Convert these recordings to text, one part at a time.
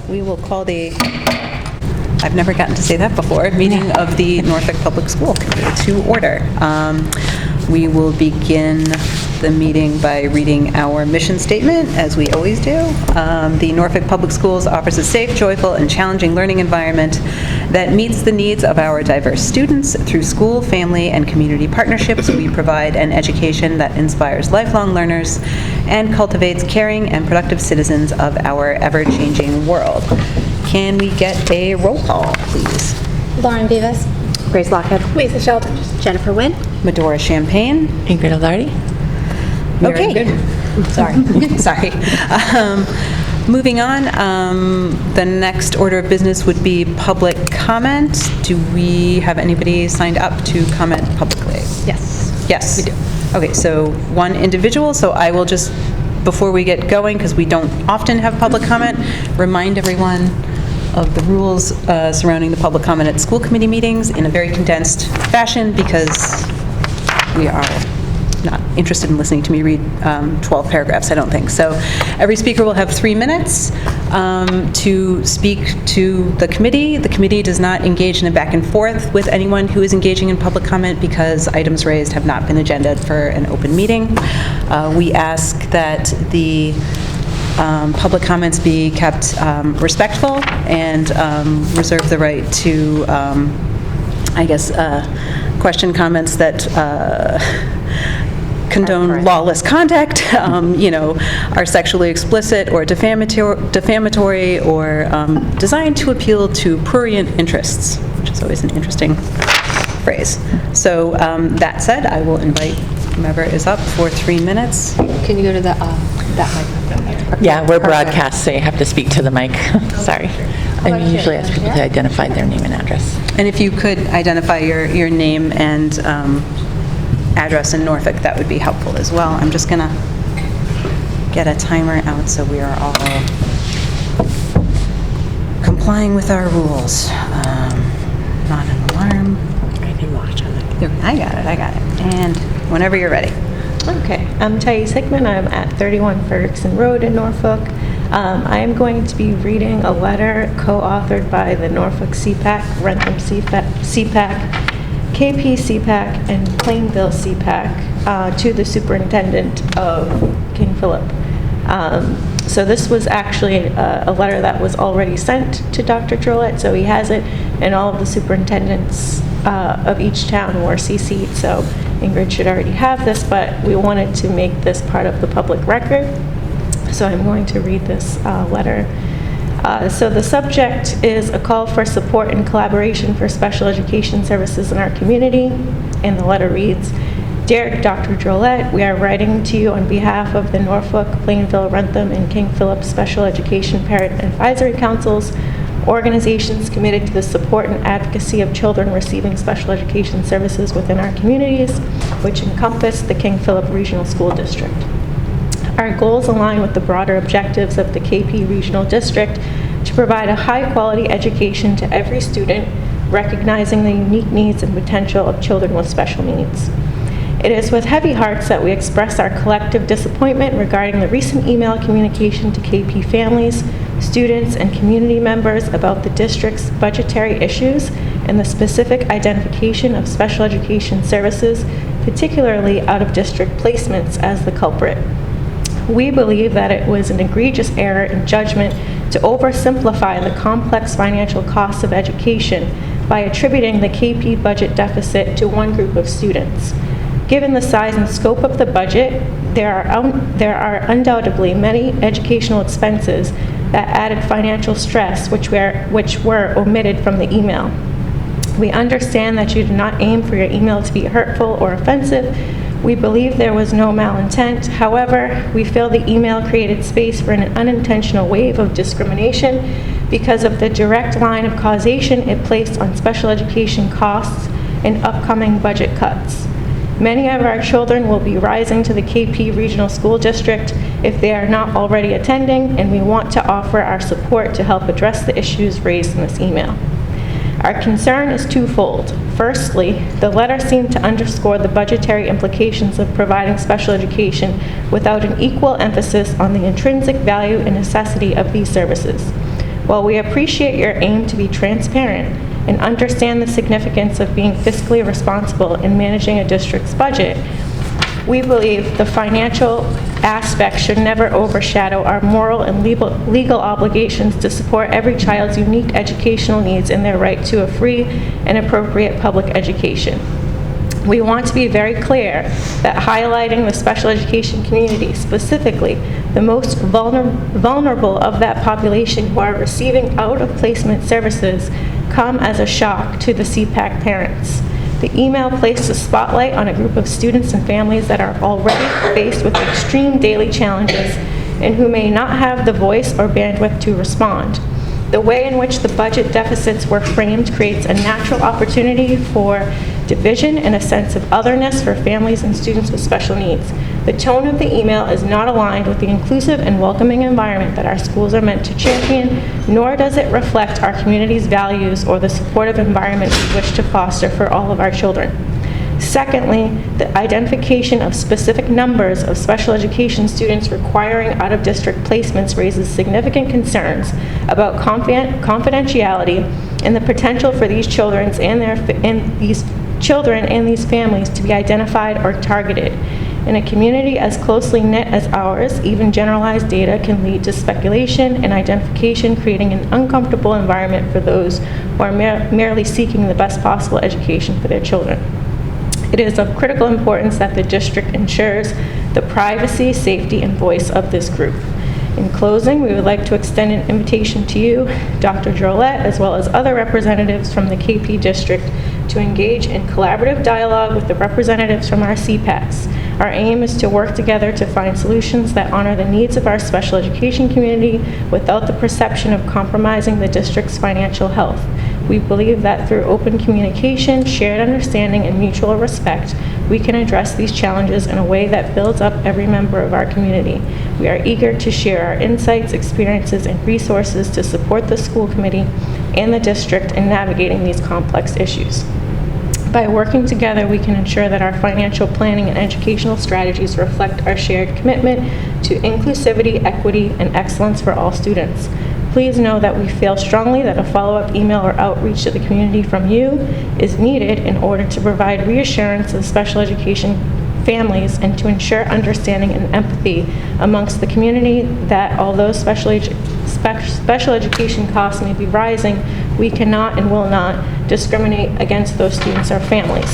We will call the, I've never gotten to say that before, meeting of the Norfolk Public School Committee to order. We will begin the meeting by reading our mission statement, as we always do. The Norfolk Public Schools offers a safe, joyful, and challenging learning environment that meets the needs of our diverse students. Through school, family, and community partnerships, we provide an education that inspires lifelong learners and cultivates caring and productive citizens of our ever-changing world. Can we get a roll call, please? Lauren Vivas. Grace Lockhead. Lisa Sheldon. Jennifer Wynn. Medora Champagne. Ingrid Alardi. Okay. Sorry. Sorry. Moving on, the next order of business would be public comment. Do we have anybody signed up to comment publicly? Yes. Yes. We do. Okay, so one individual. So I will just, before we get going, because we don't often have public comment, remind everyone of the rules surrounding the public comment at school committee meetings in a very condensed fashion, because we are not interested in listening to me read 12 paragraphs, I don't think. So every speaker will have 3 minutes to speak to the committee. The committee does not engage in a back and forth with anyone who is engaging in public comment because items raised have not been agenda'd for an open meeting. We ask that the public comments be kept respectful and reserve the right to, question comments that condone lawless conduct, are sexually explicit or defamatory or designed to appeal to prurient interests, which is always an interesting phrase. So that said, I will invite whomever is up for 3 minutes. Can you go to the that microphone there? Yeah, we're broadcast, so you have to speak to the mic. Sorry. I usually ask people to identify their name and address. And if you could identify your name and address in Norfolk, that would be helpful as well. I'm just going to get a timer out so we are all complying with our rules. Not an alarm. I can watch on it. I got it. And whenever you're ready. Okay, I'm Thais Hickman. I'm at 31 Ferguson Road in Norfolk. I am going to be reading a letter co-authored by the Norfolk CPAC, Rentham CPAC, KP CPAC, and Plainville CPAC to the superintendent of King Philip. So this was actually a letter that was already sent to Dr. Drolet, so he has it, and all of the superintendents of each town were CC'd, so Ingrid should already have this, but we wanted to make this part of the public record, so I'm going to read this letter. So the subject is a call for support and collaboration for special education services in our community, and the letter reads, Dear Dr. Drolet, we are writing to you on behalf of the Norfolk, Plainville, Rentham, and King Philip Special Education Parent Advisory Councils, organizations committed to the support and advocacy of children receiving special education services within our communities, which encompass the King Philip Regional School District. Our goals align with the broader objectives of the KP Regional District to provide a high-quality education to every student, recognizing the unique needs and potential of children with special needs. It is with heavy hearts that we express our collective disappointment regarding the recent email communication to KP families, students, and community members about the district's budgetary issues and the specific identification of special education services, particularly out-of-district placements, as the culprit. We believe that it was an egregious error in judgment to oversimplify the complex financial costs of education by attributing the KP budget deficit to one group of students. Given the size and scope of the budget, there are undoubtedly many educational expenses that added financial stress which were omitted from the email. We understand that you did not aim for your email to be hurtful or offensive. We believe there was no malintent. However, we feel the email created space for an unintentional wave of discrimination because of the direct line of causation it placed on special education costs and upcoming budget cuts. Many of our children will be rising to the KP Regional School District if they are not already attending, and we want to offer our support to help address the issues raised in this email. Our concern is twofold. Firstly, the letter seemed to underscore the budgetary implications of providing special education without an equal emphasis on the intrinsic value and necessity of these services. While we appreciate your aim to be transparent and understand the significance of being fiscally responsible in managing a district's budget, we believe the financial aspect should never overshadow our moral and legal obligations to support every child's unique educational needs and their right to a free and appropriate public education. We want to be very clear that highlighting the special education community, specifically the most vulnerable of that population who are receiving out-of-placement services, come as a shock to the CPAC parents. The email placed a spotlight on a group of students and families that are already faced with extreme daily challenges and who may not have the voice or bandwidth to respond. The way in which the budget deficits were framed creates a natural opportunity for division and a sense of otherness for families and students with special needs. The tone of the email is not aligned with the inclusive and welcoming environment that our schools are meant to champion, nor does it reflect our community's values or the supportive environment we wish to foster for all of our children. Secondly, the identification of specific numbers of special education students requiring out-of-district placements raises significant concerns about confidentiality and the potential for these children and these families to be identified or targeted. In a community as closely knit as ours, even generalized data can lead to speculation and identification, creating an uncomfortable environment for those who are merely seeking the best possible education for their children. It is of critical importance that the district ensures the privacy, safety, and voice of this group. In closing, we would like to extend an invitation to you, Dr. Drolet, as well as other representatives from the KP district to engage in collaborative dialogue with the representatives from our CPACs. Our aim is to work together to find solutions that honor the needs of our special education community without the perception of compromising the district's financial health. We believe that through open communication, shared understanding, and mutual respect, we can address these challenges in a way that builds up every member of our community. We are eager to share our insights, experiences, and resources to support the school committee and the district in navigating these complex issues. By working together, we can ensure that our financial planning and educational strategies reflect our shared commitment to inclusivity, equity, and excellence for all students. Please know that we feel strongly that a follow-up email or outreach to the community from you is needed in order to provide reassurance to special education families and to ensure understanding and empathy amongst the community that although special education costs may be rising, we cannot and will not discriminate against those students or families.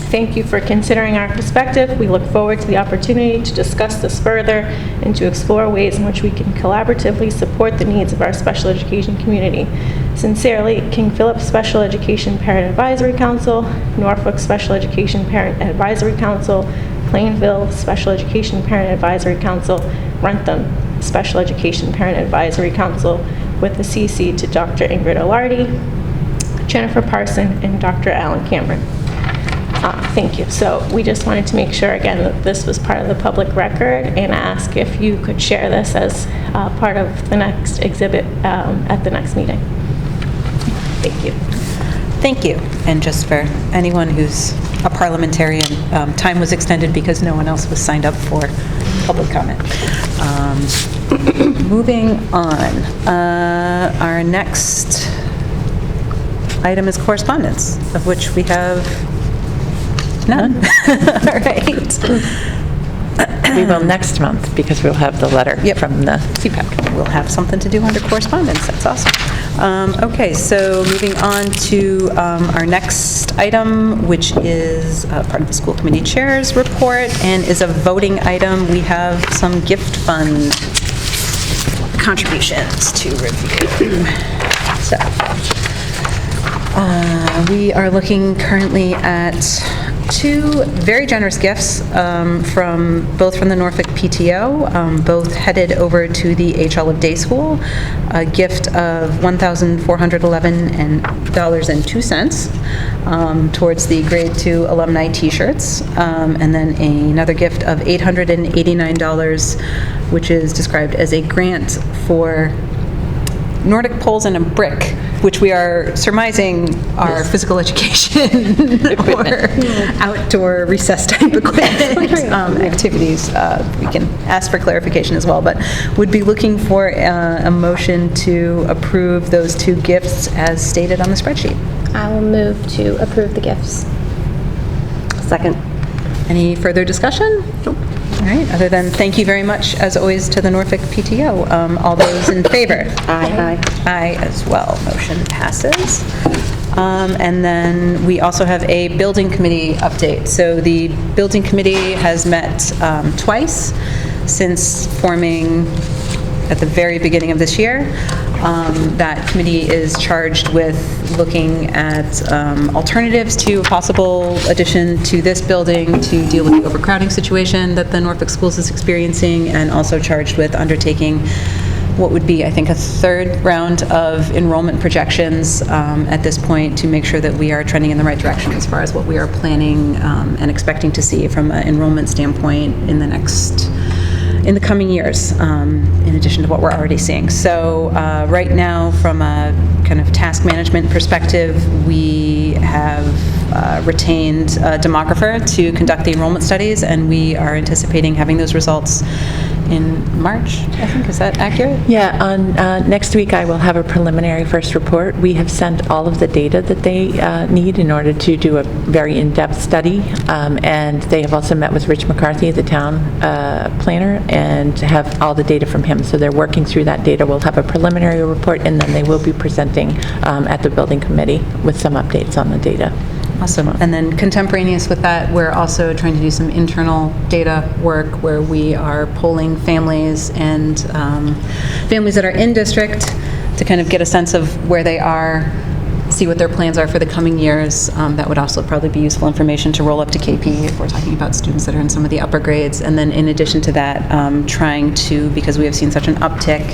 Thank you for considering our perspective. We look forward to the opportunity to discuss this further and to explore ways in which we can collaboratively support the needs of our special education community. Sincerely, King Philip Special Education Parent Advisory Council, Norfolk Special Education Parent Advisory Council, Plainville Special Education Parent Advisory Council, Rentham Special Education Parent Advisory Council, with a CC to Dr. Ingrid Alardi, Jennifer Parson, and Dr. Alan Cameron. Thank you. So we just wanted to make sure, again, that this was part of the public record and ask if you could share this as part of the next exhibit at the next meeting. Thank you. Thank you. And just for anyone who's a parliamentarian, time was extended because no one else was signed up for public comment. Moving on, our next item is correspondence, of which we have none. All right. We will next month because we'll have the letter from the CPAC. We'll have something to do under correspondence. That's awesome. Okay, so moving on to our next item, which is part of the school committee chair's report and is a voting item. We have some gift fund contributions to review. So we are looking currently at two very generous gifts both from the Norfolk PTO, both headed over to the HL of Day School, a gift of $1,411.02 towards the grade 2 alumni t-shirts, and then another gift of $889, which is described as a grant for Nordic poles and a brick which we are surmising are physical education or outdoor recess type equipment activities. We can ask for clarification as well, but would be looking for a motion to approve those 2 gifts as stated on the spreadsheet. I will move to approve the gifts. Second. Any further discussion? Nope. All right, other than thank you very much, as always, to the Norfolk PTO. All those in favor? Aye. Aye as well. Motion passes. And then we also have a building committee update. So the building committee has met twice since forming at the very beginning of this year. That committee is charged with looking at alternatives to a possible addition to this building to deal with the overcrowding situation that the Norfolk Schools is experiencing, and also charged with undertaking what would be, I think, a 3rd round of enrollment projections at this point to make sure that we are trending in the right direction as far as what we are planning and expecting to see from an enrollment standpoint in the coming years, in addition to what we're already seeing. So right now, from a kind of task management perspective, we have retained a demographer to conduct the enrollment studies, and we are anticipating having those results in March, I think. Is that accurate? Yeah, on next week I will have a preliminary first report. We have sent all of the data that they need in order to do a very in-depth study, and they have also met with Rich McCarthy, the town planner, and have all the data from him. So they're working through that data. We'll have a preliminary report, and then they will be presenting at the building committee with some updates on the data. Awesome. And then contemporaneous with that, we're also trying to do some internal data work where we are polling families and families that are in district to kind of get a sense of where they are, see what their plans are for the coming years. That would also probably be useful information to roll up to KP if we're talking about students that are in some of the upper grades. And then in addition to that, trying to, because we have seen such an uptick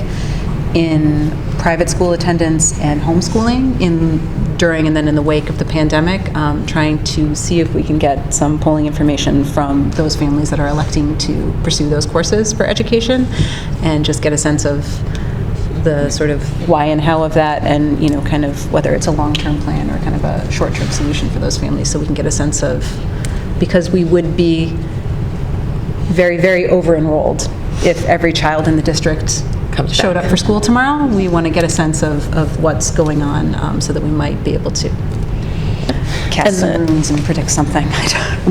in private school attendance and homeschooling during and then in the wake of the pandemic, trying to see if we can get some polling information from those families that are electing to pursue those courses for education, and just get a sense of the sort of why and how of that, and kind of whether it's a long-term plan or kind of a short-term solution for those families, so we can get a sense of, because we would be very, very over-enrolled if every child in the district showed up for school tomorrow. We want to get a sense of what's going on, so that we might be able to cast some runes and predict something.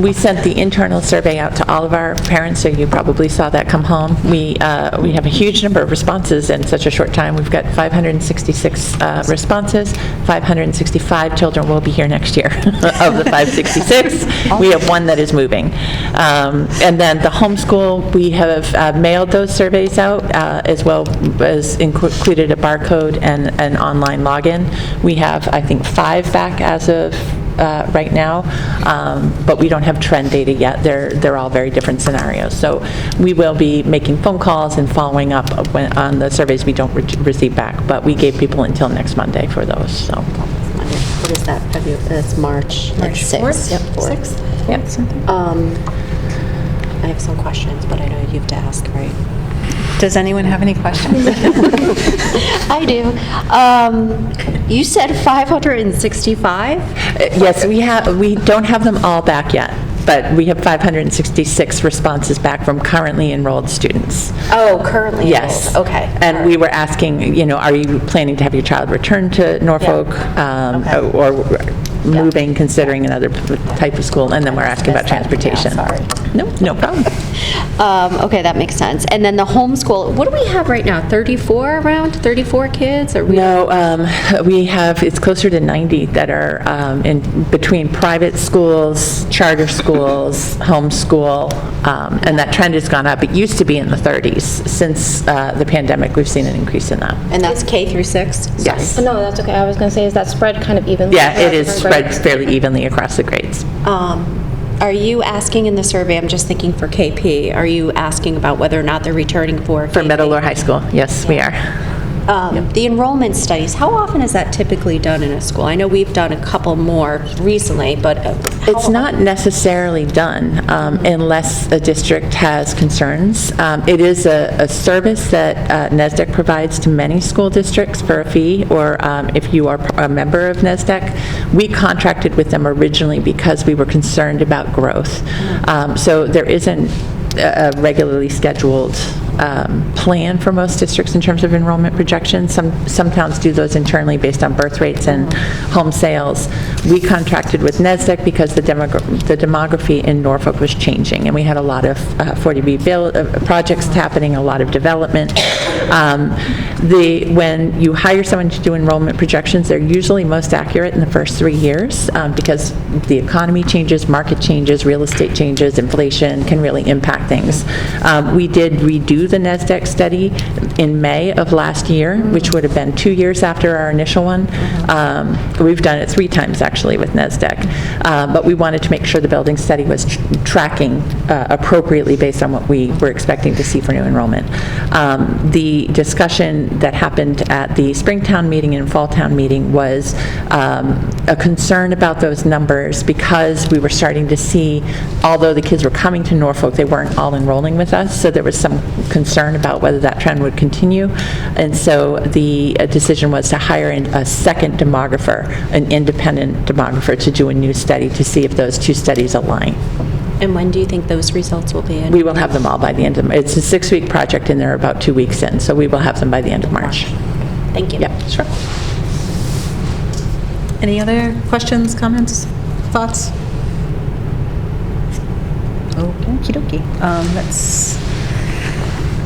We sent the internal survey out to all of our parents, so you probably saw that come home. We have a huge number of responses in such a short time. We've got 566 responses. 565 children will be here next year. Of the 566, we have 1 that is moving. And then the homeschool, we have mailed those surveys out, as well as included a barcode and an online login. We have, I think, 5 back as of right now, but we don't have trend data yet. They're all very different scenarios. So we will be making phone calls and following up on the surveys we don't receive back, but we gave people until next Monday for those. So. What is that? That's March 4th? Yep, 4th. Yep. Something. I have some questions, but I know you have to ask, right? Does anyone have any questions? I do. You said 565? Yes, we don't have them all back yet, but we have 566 responses back from currently enrolled students. Oh, currently Yes. enrolled. Okay. And we were asking, are you planning to have your child return to Norfolk, Okay. or moving, considering another type of school? And then we're asking about transportation. Sorry. No problem. Okay, that makes sense. And then the homeschool, what do we have right now? 34 kids? Or No, we have, it's closer to 90 that are in between private schools, charter schools, homeschool, and that trend has gone up. It used to be in the 30s. Since the pandemic, we've seen an increase in that. And that's K through 6? Yes. No, that's okay. I was going to say, is that spread kind of evenly? Yeah, it is across spread grades? fairly evenly across the grades. Are you asking in the survey, I'm just thinking for KP, are you asking about whether or not they're returning for For KP? middle or high school, yes, we are. The enrollment studies, how often is that typically done in a school? I know we've done a couple more recently, but It's not necessarily done unless a district has concerns. It is a service that NESDEC provides to many school districts for a fee, or if you are a member of NESDEC. We contracted with them originally because we were concerned about growth. So there isn't a regularly scheduled plan for most districts in terms of enrollment projections. Some towns do those internally based on birth rates and home sales. We contracted with NESDEC because the demography in Norfolk was changing, and we had a lot of 40B projects happening, a lot of development. When you hire someone to do enrollment projections, they're usually most accurate in the first 3 years because the economy changes, market changes, real estate changes, inflation can really impact things. We did redo the NESDEC study in May of last year, which would have been 2 years after our initial one. We've done it 3 times actually with NESDEC, but we wanted to make sure the building study was tracking appropriately based on what we were expecting to see for new enrollment. The discussion that happened at the Springtown meeting and Falltown meeting was a concern about those numbers because we were starting to see, although the kids were coming to Norfolk, they weren't all enrolling with us, so there was some concern about whether that trend would continue. And so the decision was to hire a second demographer, an independent demographer, to do a new study to see if those 2 studies align. and when do you think those results will be in? We will have them all by the end of, it's a 6-week project and they're about 2 weeks in, so we will have them by the end of March. Thank you. Yeah, sure. Any other questions, comments, thoughts? Okie dokie.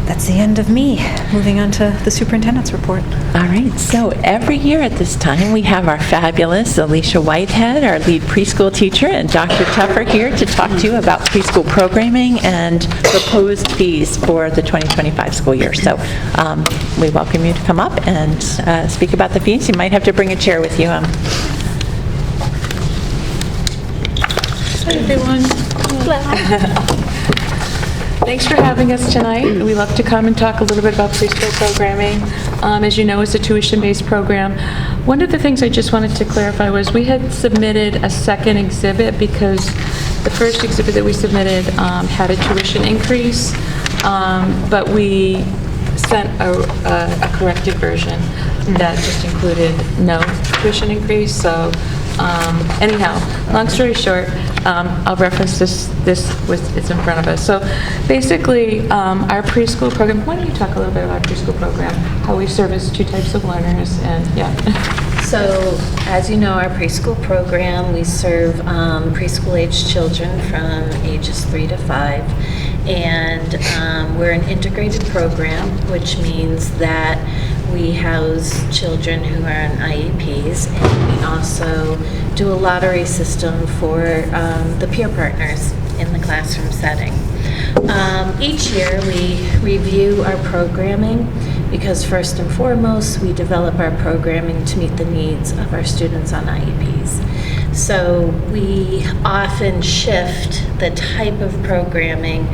That's the end of me. Moving on to the superintendent's report. All right, so every year at this time, we have our fabulous Alicia Whitehead, our lead preschool teacher, and Dr. Tuffer here to talk to you about preschool programming and proposed fees for the 2025 school year. So we welcome you to come up and speak about the fees. You might have to bring a chair with you. Hi, everyone. Thanks for having us tonight. We love to come and talk a little bit about preschool programming. As you know, it's a tuition-based program. One of the things I just wanted to clarify was we had submitted a second exhibit because the first exhibit that we submitted had a tuition increase, but we sent a corrected version that just included no tuition increase. So anyhow, long story short, I'll reference this it's in front of us. So basically, our preschool program, why don't you talk a little bit about our preschool program, how we service 2 types of learners, and yeah. So, as you know, our preschool program, we serve preschool-age children from ages 3 to 5, and we're an integrated program, which means that we house children who are on IEPs, and we also do a lottery system for the peer partners in the classroom setting. Each year, we review our programming because first and foremost, we develop our programming to meet the needs of our students on IEPs. So we often shift the type of programming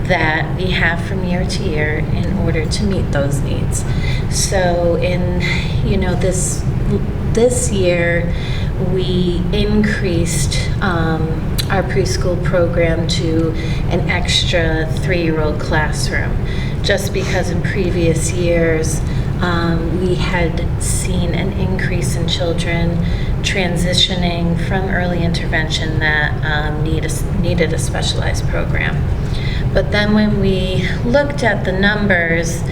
that we have from year to year in order to meet those needs. So in, this year, we increased our preschool program to an extra 3-year-old classroom, just because in previous years we had seen an increase in children transitioning from early intervention that needed a specialized program. But then when we looked at the numbers,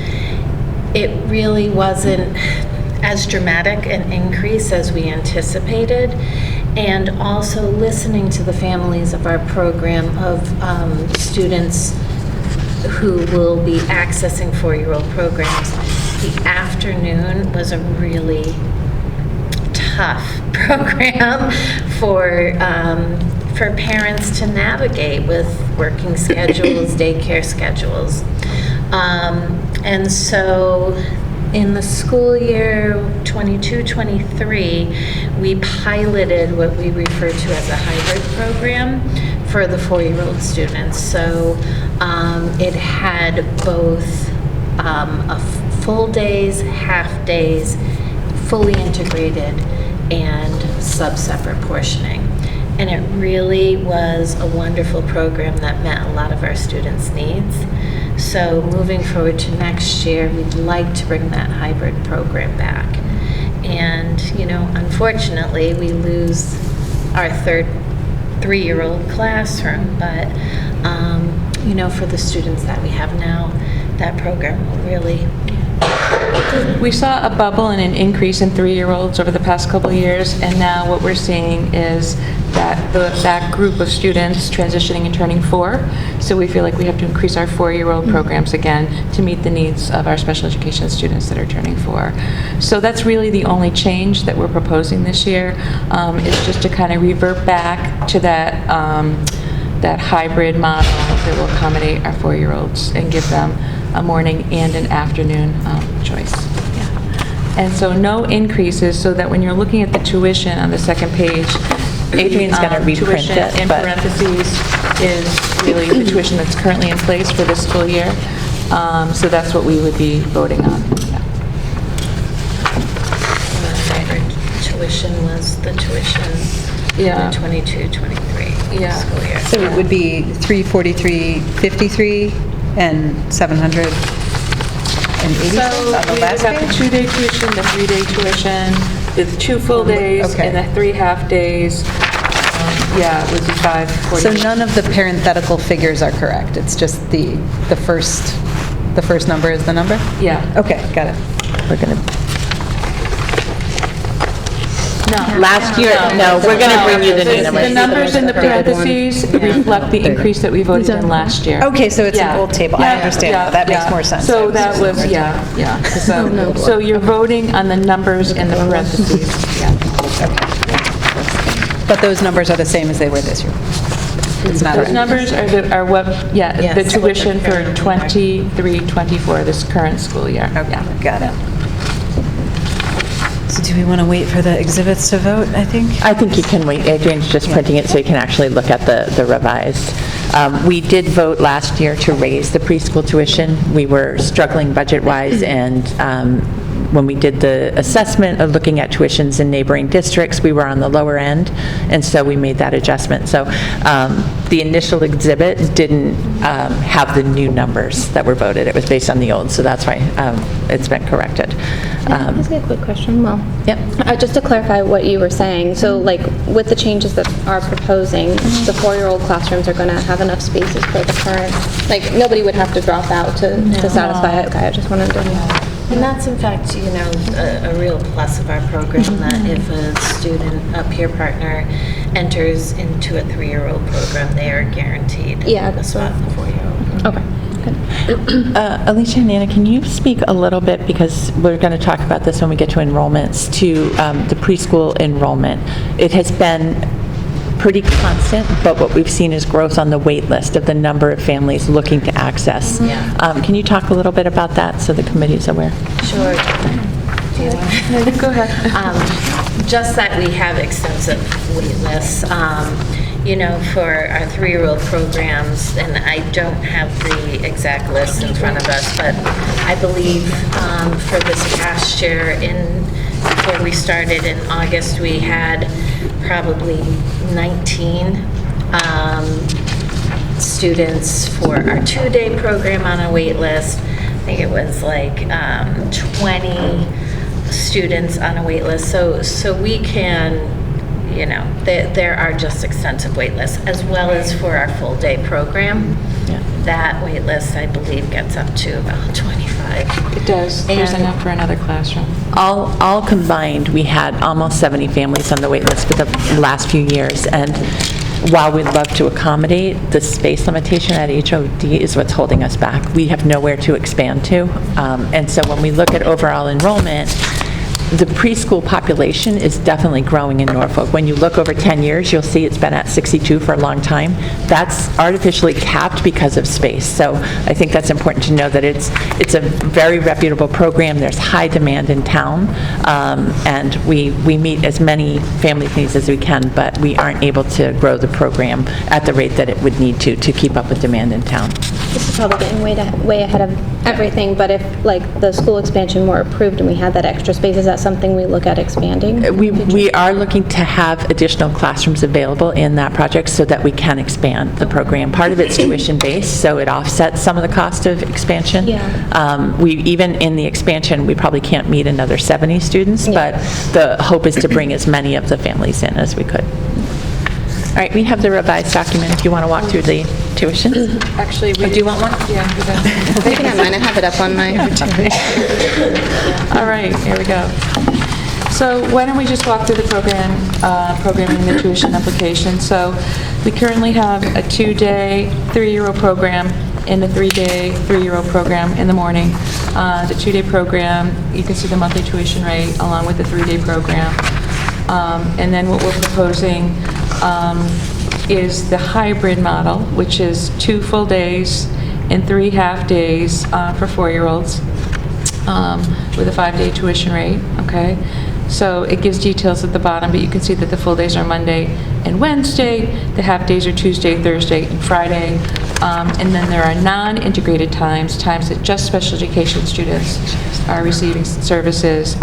it really wasn't as dramatic an increase as we anticipated. And also listening to the families of our program of students who will be accessing 4-year-old programs, the afternoon was a really tough program for parents to navigate with working schedules, daycare schedules. And so in the school year 22-23, we piloted what we refer to as a hybrid program for the 4-year-old students. So it had both a full days, half days, fully integrated, and sub-separate portioning. And it really was a wonderful program that met a lot of our students' needs. So moving forward to next year, we'd like to bring that hybrid program back. And, you know, unfortunately, we lose our third 3-year-old classroom, but, you know, for the students that we have now, that program will really. We saw a bubble and an increase in 3-year-olds over the past couple of years, and now what we're seeing is that that group of students transitioning and turning 4. So we feel like we have to increase our 4-year-old programs again to meet the needs of our special education students that are turning 4. So that's really the only change that we're proposing this year, is just to kind of revert back to that that hybrid model that will accommodate our 4-year-olds and give them a morning and an afternoon choice. Yeah. And so no increases, so that when you're looking at the tuition on the second page, Adrian's going to reprint tuition it, in but- parentheses is really the tuition that's currently in place for this school year. So that's what we would be voting on. Yeah. Tuition was the tuition Yeah. for the 22-23 Yeah. school year. So it would be 343.53 and 780 So cents on the we would last have the page? 2-day tuition, the 3-day tuition, the 2 full days, Okay. and the 3 half days. Yeah, it would be 540. So none of the parenthetical figures are correct, it's just the first number is the number? Yeah. Okay, got it. We're going to, No. last year, no, we're going to bring you the new numbers. The numbers in the parentheses reflect the increase that we voted in last year. Okay, so it's an Yeah. old table, I Yeah, understand yeah, now, that makes yeah. more sense. So that was, yeah. So you're voting on the numbers in the parentheses, yeah. But those numbers are the same as they were this year? It's not Those right. numbers are what, yeah, the Yes. tuition for 23-24, this current school year. Okay, Yeah. got it. So do we want to wait for the exhibits to vote, I think? I think you can wait. Adrian's just printing it so you can actually look at the revised. We did vote last year to raise the preschool tuition. We were struggling budget-wise, and when we did the assessment of looking at tuitions in neighboring districts, we were on the lower end, and so we made that adjustment. So the initial exhibit didn't have the new numbers that were voted. It was based on the old, so that's why it's been corrected. Can I ask a quick question? Well, Yep. just to clarify what you were saying, so like with the changes that are proposing, the 4-year-old classrooms are going to have enough spaces for the current, like nobody would have to drop out to satisfy it. Okay, I just wanted to. And that's in fact, you know, a real plus of our program, that if a student, a peer partner, enters into a 3-year-old program, they are guaranteed Yeah, a that's spot in the 4-year-old. Okay, good. Alicia and Nana, can you speak a little bit, because we're going to talk about this when we get to enrollments, to the preschool enrollment. It has been pretty constant, but what we've seen is growth on the wait list of the number of families looking to access. Yeah. Can you talk a little bit about that so the committee's aware? Sure. Do you want? Go ahead. Just that we have extensive wait lists. You know, for our 3-year-old programs, and I don't have the exact list in front of us, but I believe for this past year, before we started in August, we had probably 19 students for our 2-day program on a wait list. I think it was like 20 students on a wait list. So we can, you know, there are just extensive wait lists, as well as for our full day program. Yeah. That wait list, I believe, gets up to about 25. It does. There's And- enough for another classroom. All combined, we had almost 70 families on the wait list for the last few years, and while we'd love to accommodate, the space limitation at HOD is what's holding us back. We have nowhere to expand to, and so when we look at overall enrollment, the preschool population is definitely growing in Norfolk. When you look over 10 years, you'll see it's been at 62 for a long time. That's artificially capped because of space. So I think that's important to know, that it's a very reputable program. There's high demand in town, and we meet as many family needs as we can, but we aren't able to grow the program at the rate that it would need to keep up with demand in town. This is probably getting way ahead of everything, but if like the school expansion were approved and we had that extra space, is that something we look at expanding? We are looking to have additional classrooms available in that project so that we can expand the program. Part of it's tuition-based, so it offsets some of the cost of expansion. Yeah. We, even in the expansion, we probably can't meet another 70 students, but the hope is to bring as many of the families in as we could. All right, we have the revised document if you want to walk through the tuitions. Actually, we... do you want one? Yeah. do that. You can have mine, I have it up on my... All right, here we go. So why don't we just walk through the programming and the tuition application. So we currently have a 2-day, 3-year-old program and a 3-day, 3-year-old program in the morning. The 2-day program, you can see the monthly tuition rate along with the 3-day program. And then what we're proposing is the hybrid model, which is 2 full days and 3 half days for 4-year-olds with a 5-day tuition rate, okay? So it gives details at the bottom, but you can see that the full days are Monday and Wednesday, the half days are Tuesday, Thursday, and Friday, and then there are non-integrated times that just special education students are receiving services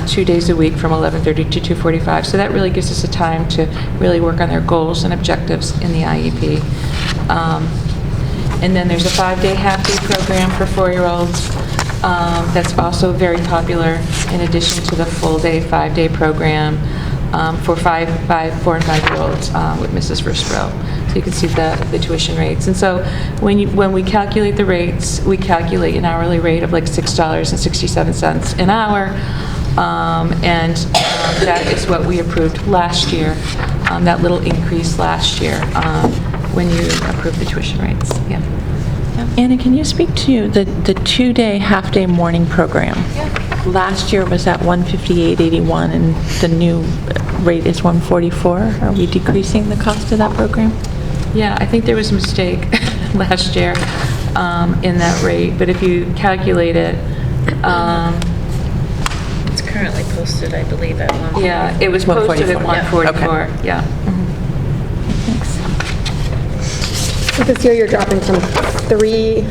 2 days a week from 11:30 to 2:45. So that really gives us a time to really work on their goals and objectives in the IEP. And then there's a 5-day half-day program for 4-year-olds that's also very popular in addition to the full-day 5-day program for 4 and 5-year-olds with Mrs. Versbro. So you can see the tuition rates. And so when we calculate the rates, we calculate an hourly rate of like $6.67 an hour. That is what we approved last year, that little increase last year when you approved the tuition rates. Yeah. Anna, can you speak to the 2-day, half-day morning program? Yeah. Last year was at $158.81, and the new rate is $144. Are we decreasing the cost of that program? Yeah, I think there was a mistake last year in that rate, but if you calculate it, It's currently posted, I believe, at 1. yeah, it was posted at 144. Yeah. Thanks. This year you're dropping from 3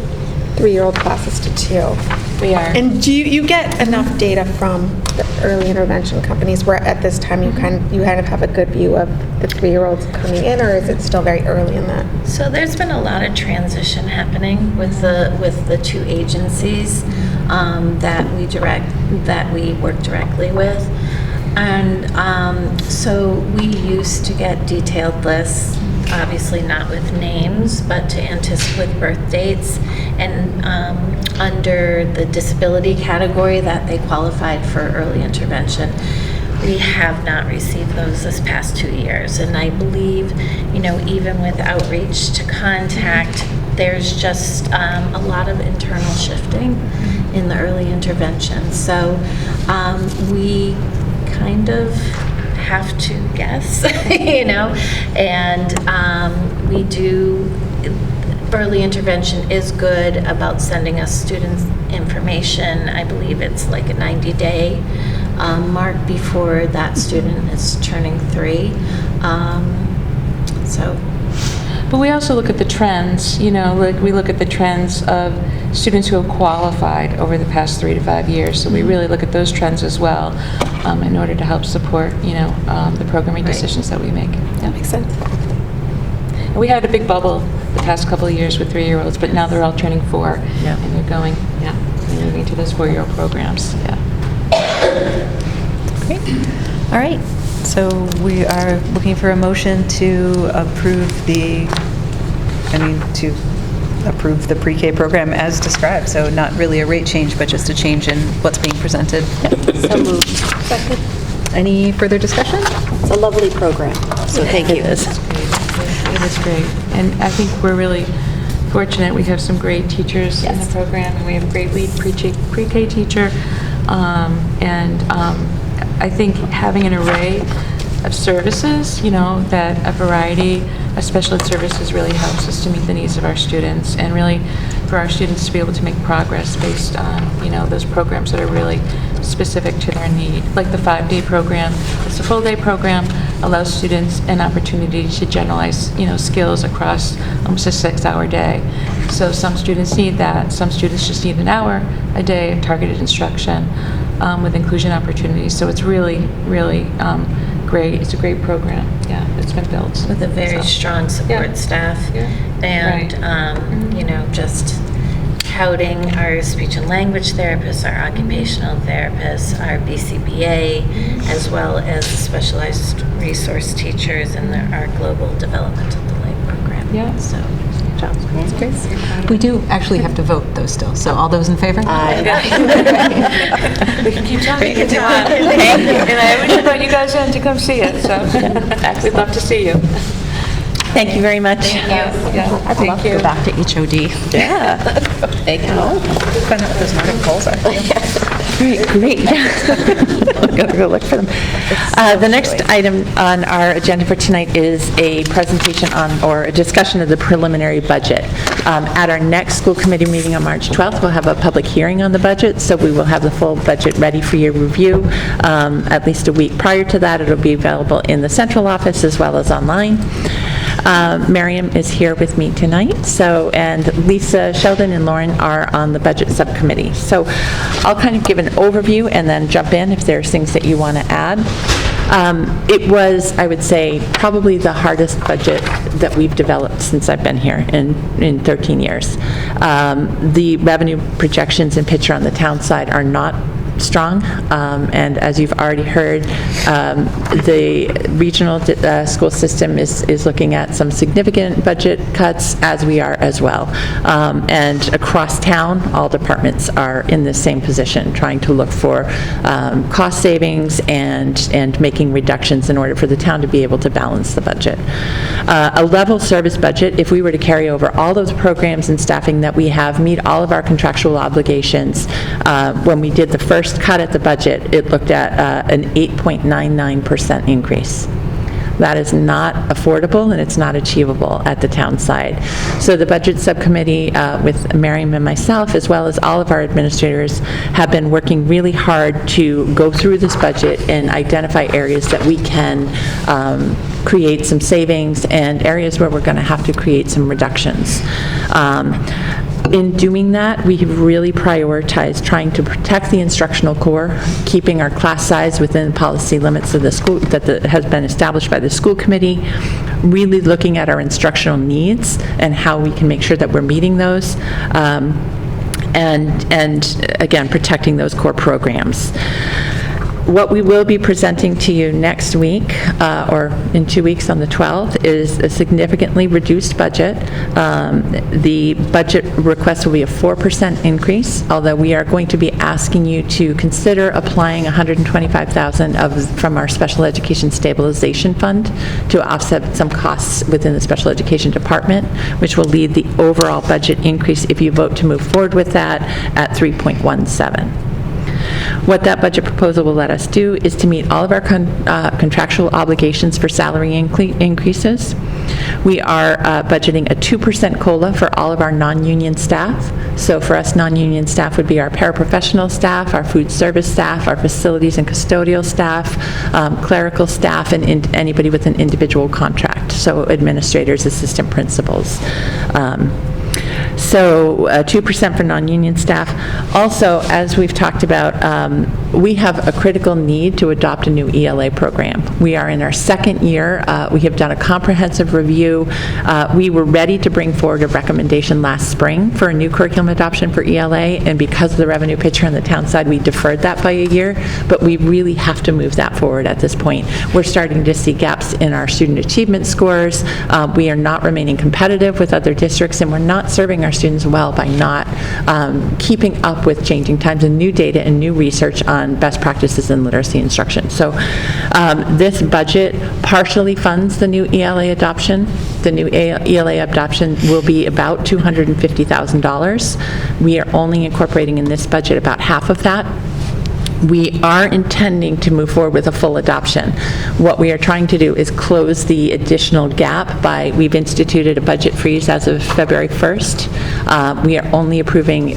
3-year-old classes to 2. We are. And do you get enough data from the early intervention companies where at this time you kind of have a good view of the 3-year-olds coming in, or is it still very early in that? So there's been a lot of transition happening with the 2 agencies that we work directly with, and so we used to get detailed lists, obviously not with names, but with birth dates, and under the disability category that they qualified for early intervention. We have not received those this past 2 years, and I believe, even with outreach to contact, there's just a lot of internal shifting in the early intervention. So we kind of have to guess, and we do. Early intervention is good about sending us students information. I believe it's like a 90-day mark before that student is turning 3. But we also look at the trends, like we look at the trends of students who have qualified over the past 3 to 5 years. So we really look at those trends as well in order to help support, the programming decisions that we make. That makes sense. And we had a big bubble the past couple of years with 3-year-olds, but now they're all turning 4, Yeah. and they're moving to those 4-year-old programs. Yeah. Great. All right. So we are looking for a motion to approve the pre-K program as described. So not really a rate change, but just a change in what's being presented. So moved. Second. Any further discussion? It's a lovely program, so thank you. It is great. And I think we're really fortunate. We have some great teachers in the program, and we have a great lead pre-K teacher. I think having an array of services, that a variety of special ed services really helps us to meet the needs of our students, and really for our students to be able to make progress based on, those programs that are really specific to their need. Like the 5-day program, it's a full-day program, allows students an opportunity to generalize, skills across almost a 6-hour day. So some students need that. Some students just need an hour a day of targeted instruction with inclusion opportunities. So it's really, really great. It's a great program. Yeah, it's been built. With a very strong support staff. Yeah. And, Right. Just touting our speech and language therapists, our occupational therapists, our BCBA, as well as the specialized resource teachers and our global developmental delay program. Yeah. So, That's great. We do actually have to vote, though, still. So all those in favor? We can keep talking if you want. And I always invite you guys in to come see it, so we'd love to see you. Thank you very much. Yeah, I'd love thank to you. go back to HOD. Yeah. Find out what those Nordic goals are. Great. I'll go look for them. The next item on our agenda for tonight is a presentation on, or a discussion of the preliminary budget. At our next school committee meeting on March 12th, we'll have a public hearing on the budget, so we will have the full budget ready for your review. At least a week prior to that, it'll be available in the central office as well as online. Miriam is here with me tonight, and Lisa, Sheldon, and Lauren are on the budget subcommittee. So I'll kind of give an overview and then jump in if there's things that you want to add. It was, I would say, probably the hardest budget that we've developed since I've been here in 13 years. The revenue projections and picture on the town side are not strong, and as you've already heard, the regional school system is looking at some significant budget cuts, as we are as well. And across town, all departments are in the same position, trying to look for cost savings and making reductions in order for the town to be able to balance the budget. A level service budget, if we were to carry over all those programs and staffing that we have, meet all of our contractual obligations, when we did the first cut at the budget, it looked at an 8.99% increase. That is not affordable, and it's not achievable at the town side. So the budget subcommittee, with Miriam and myself, as well as all of our administrators, have been working really hard to go through this budget and identify areas that we can create some savings and areas where we're going to have to create some reductions. In doing that, we have really prioritized trying to protect the instructional core, keeping our class size within the policy limits of the school that has been established by the school committee, really looking at our instructional needs and how we can make sure that we're meeting those, and again, protecting those core programs. What we will be presenting to you next week, or in 2 weeks on the 12th, is a significantly reduced budget. The budget request will be a 4% increase, although we are going to be asking you to consider applying $125,000 from our Special Education Stabilization Fund to offset some costs within the Special Education Department, which will lead the overall budget increase, if you vote to move forward with that, at 3.17. What that budget proposal will let us do is to meet all of our contractual obligations for salary increases. We are budgeting a 2% COLA for all of our non-union staff. So for us, non-union staff would be our paraprofessional staff, our food service staff, our facilities and custodial staff, clerical staff, and anybody with an individual contract, so administrators, assistant principals. So 2% for non-union staff. Also, as we've talked about, we have a critical need to adopt a new ELA program. We are in our second year. We have done a comprehensive review. We were ready to bring forward a recommendation last spring for a new curriculum adoption for ELA, and because of the revenue picture on the town side, we deferred that by a year, but we really have to move that forward at this point. We're starting to see gaps in our student achievement scores. We are not remaining competitive with other districts, and we're not serving our students well by not keeping up with changing times and new data and new research on best practices in literacy instruction. So this budget partially funds the new ELA adoption. The new ELA adoption will be about $250,000. We are only incorporating in this budget about half of that. We are intending to move forward with a full adoption. What we are trying to do is close the additional gap we've instituted a budget freeze as of February 1st. We are only approving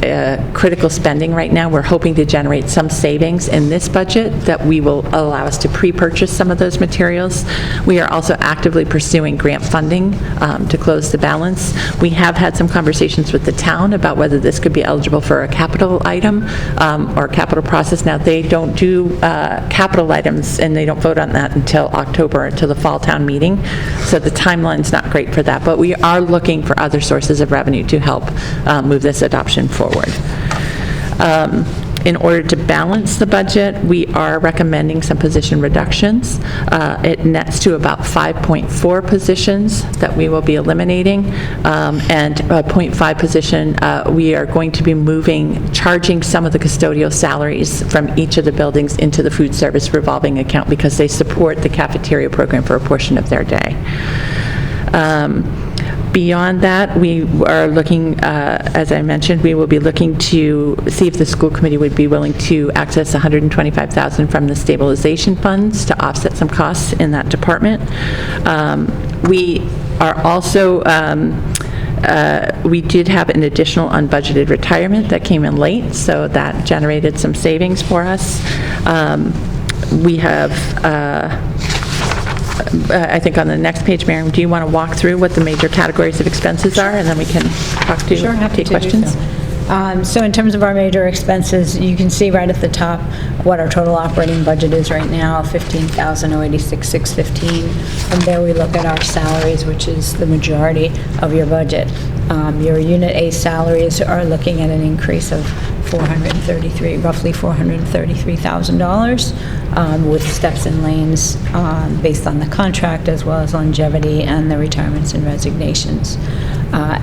critical spending right now. We're hoping to generate some savings in this budget that we will allow us to pre-purchase some of those materials. We are also actively pursuing grant funding to close the balance. We have had some conversations with the town about whether this could be eligible for a capital item or capital process. Now, they don't do capital items, and they don't vote on that until October, until the fall town meeting. So the timeline's not great for that, but we are looking for other sources of revenue to help move this adoption forward. In order to balance the budget, we are recommending some position reductions. It nets to about 5.4 positions that we will be eliminating, and a 0.5 position, we are going to be charging some of the custodial salaries from each of the buildings into the food service revolving account because they support the cafeteria program for a portion of their day. Beyond that, we are looking, as I mentioned, we will be looking to see if the school committee would be willing to access $125,000 from the stabilization funds to offset some costs in that department. We are also, we did have an additional unbudgeted retirement that came in late, so that generated some savings for us. We have, I think on the next page, Miriam, do you want to walk through what the major categories of expenses are, and then we can talk to Sure, happy take to do questions? So in terms of our major expenses, you can see right at the top what our total operating budget is right now, $15,086,615. From there, we look at our salaries, which is the majority of your budget. Your Unit A salaries are looking at an increase of roughly $433,000 with steps and lanes based on the contract, as well as longevity and the retirements and resignations.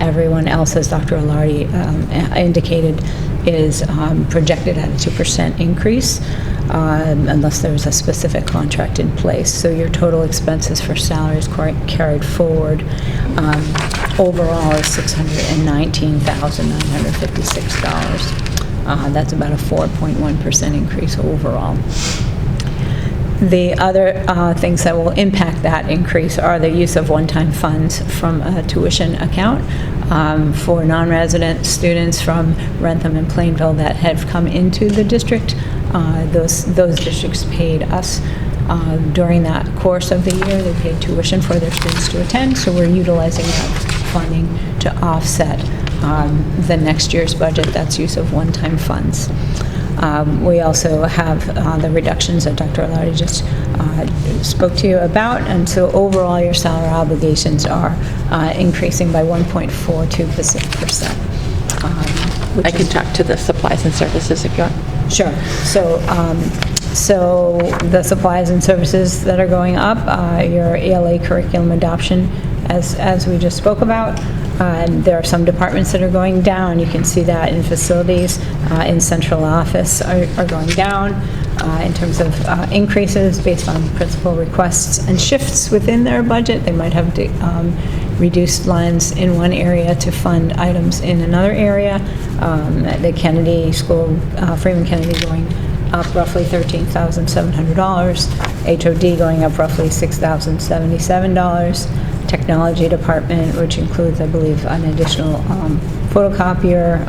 Everyone else, as Dr. Alardi indicated, is projected at a 2% increase unless there's a specific contract in place. So your total expenses for salaries carried forward overall is $619,956. That's about a 4.1% increase overall. The other things that will impact that increase are the use of one-time funds from a tuition account for non-resident students from Rentham and Plainville that have come into the district. Those districts paid us during that course of the year. They paid tuition for their students to attend, so we're utilizing that funding to offset the next year's budget. That's use of one-time funds. We also have the reductions that Dr. Alardi just spoke to you about, and so overall your salary obligations are increasing by 1.42%. I can talk to the supplies and services if you want. Sure. So the supplies and services that are going up, your ELA curriculum adoption, as we just spoke about. There are some departments that are going down. You can see that in facilities, in central office are going down in terms of increases based on principal requests and shifts within their budget. They might have reduced lines in one area to fund items in another area. The Kennedy School, Freeman Kennedy going up roughly $13,700. HOD going up roughly $6,077. Technology department, which includes, I believe, an additional photocopier,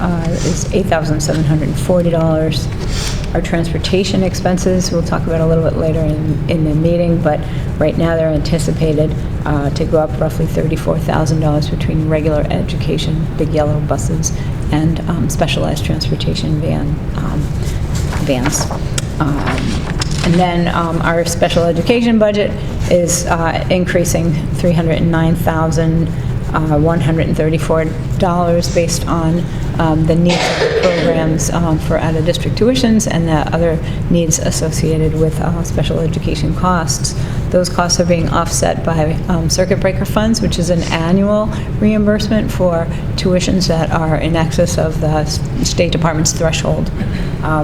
is $8,740. Our transportation expenses, we'll talk about a little bit later in the meeting, but right now they're anticipated to go up roughly $34,000 between regular education, big yellow buses, and specialized transportation vans. And then our special education budget is increasing $309,134 based on the needs of the programs for out-of-district tuitions and the other needs associated with special education costs. Those costs are being offset by circuit breaker funds, which is an annual reimbursement for tuitions that are in excess of the State Department's threshold.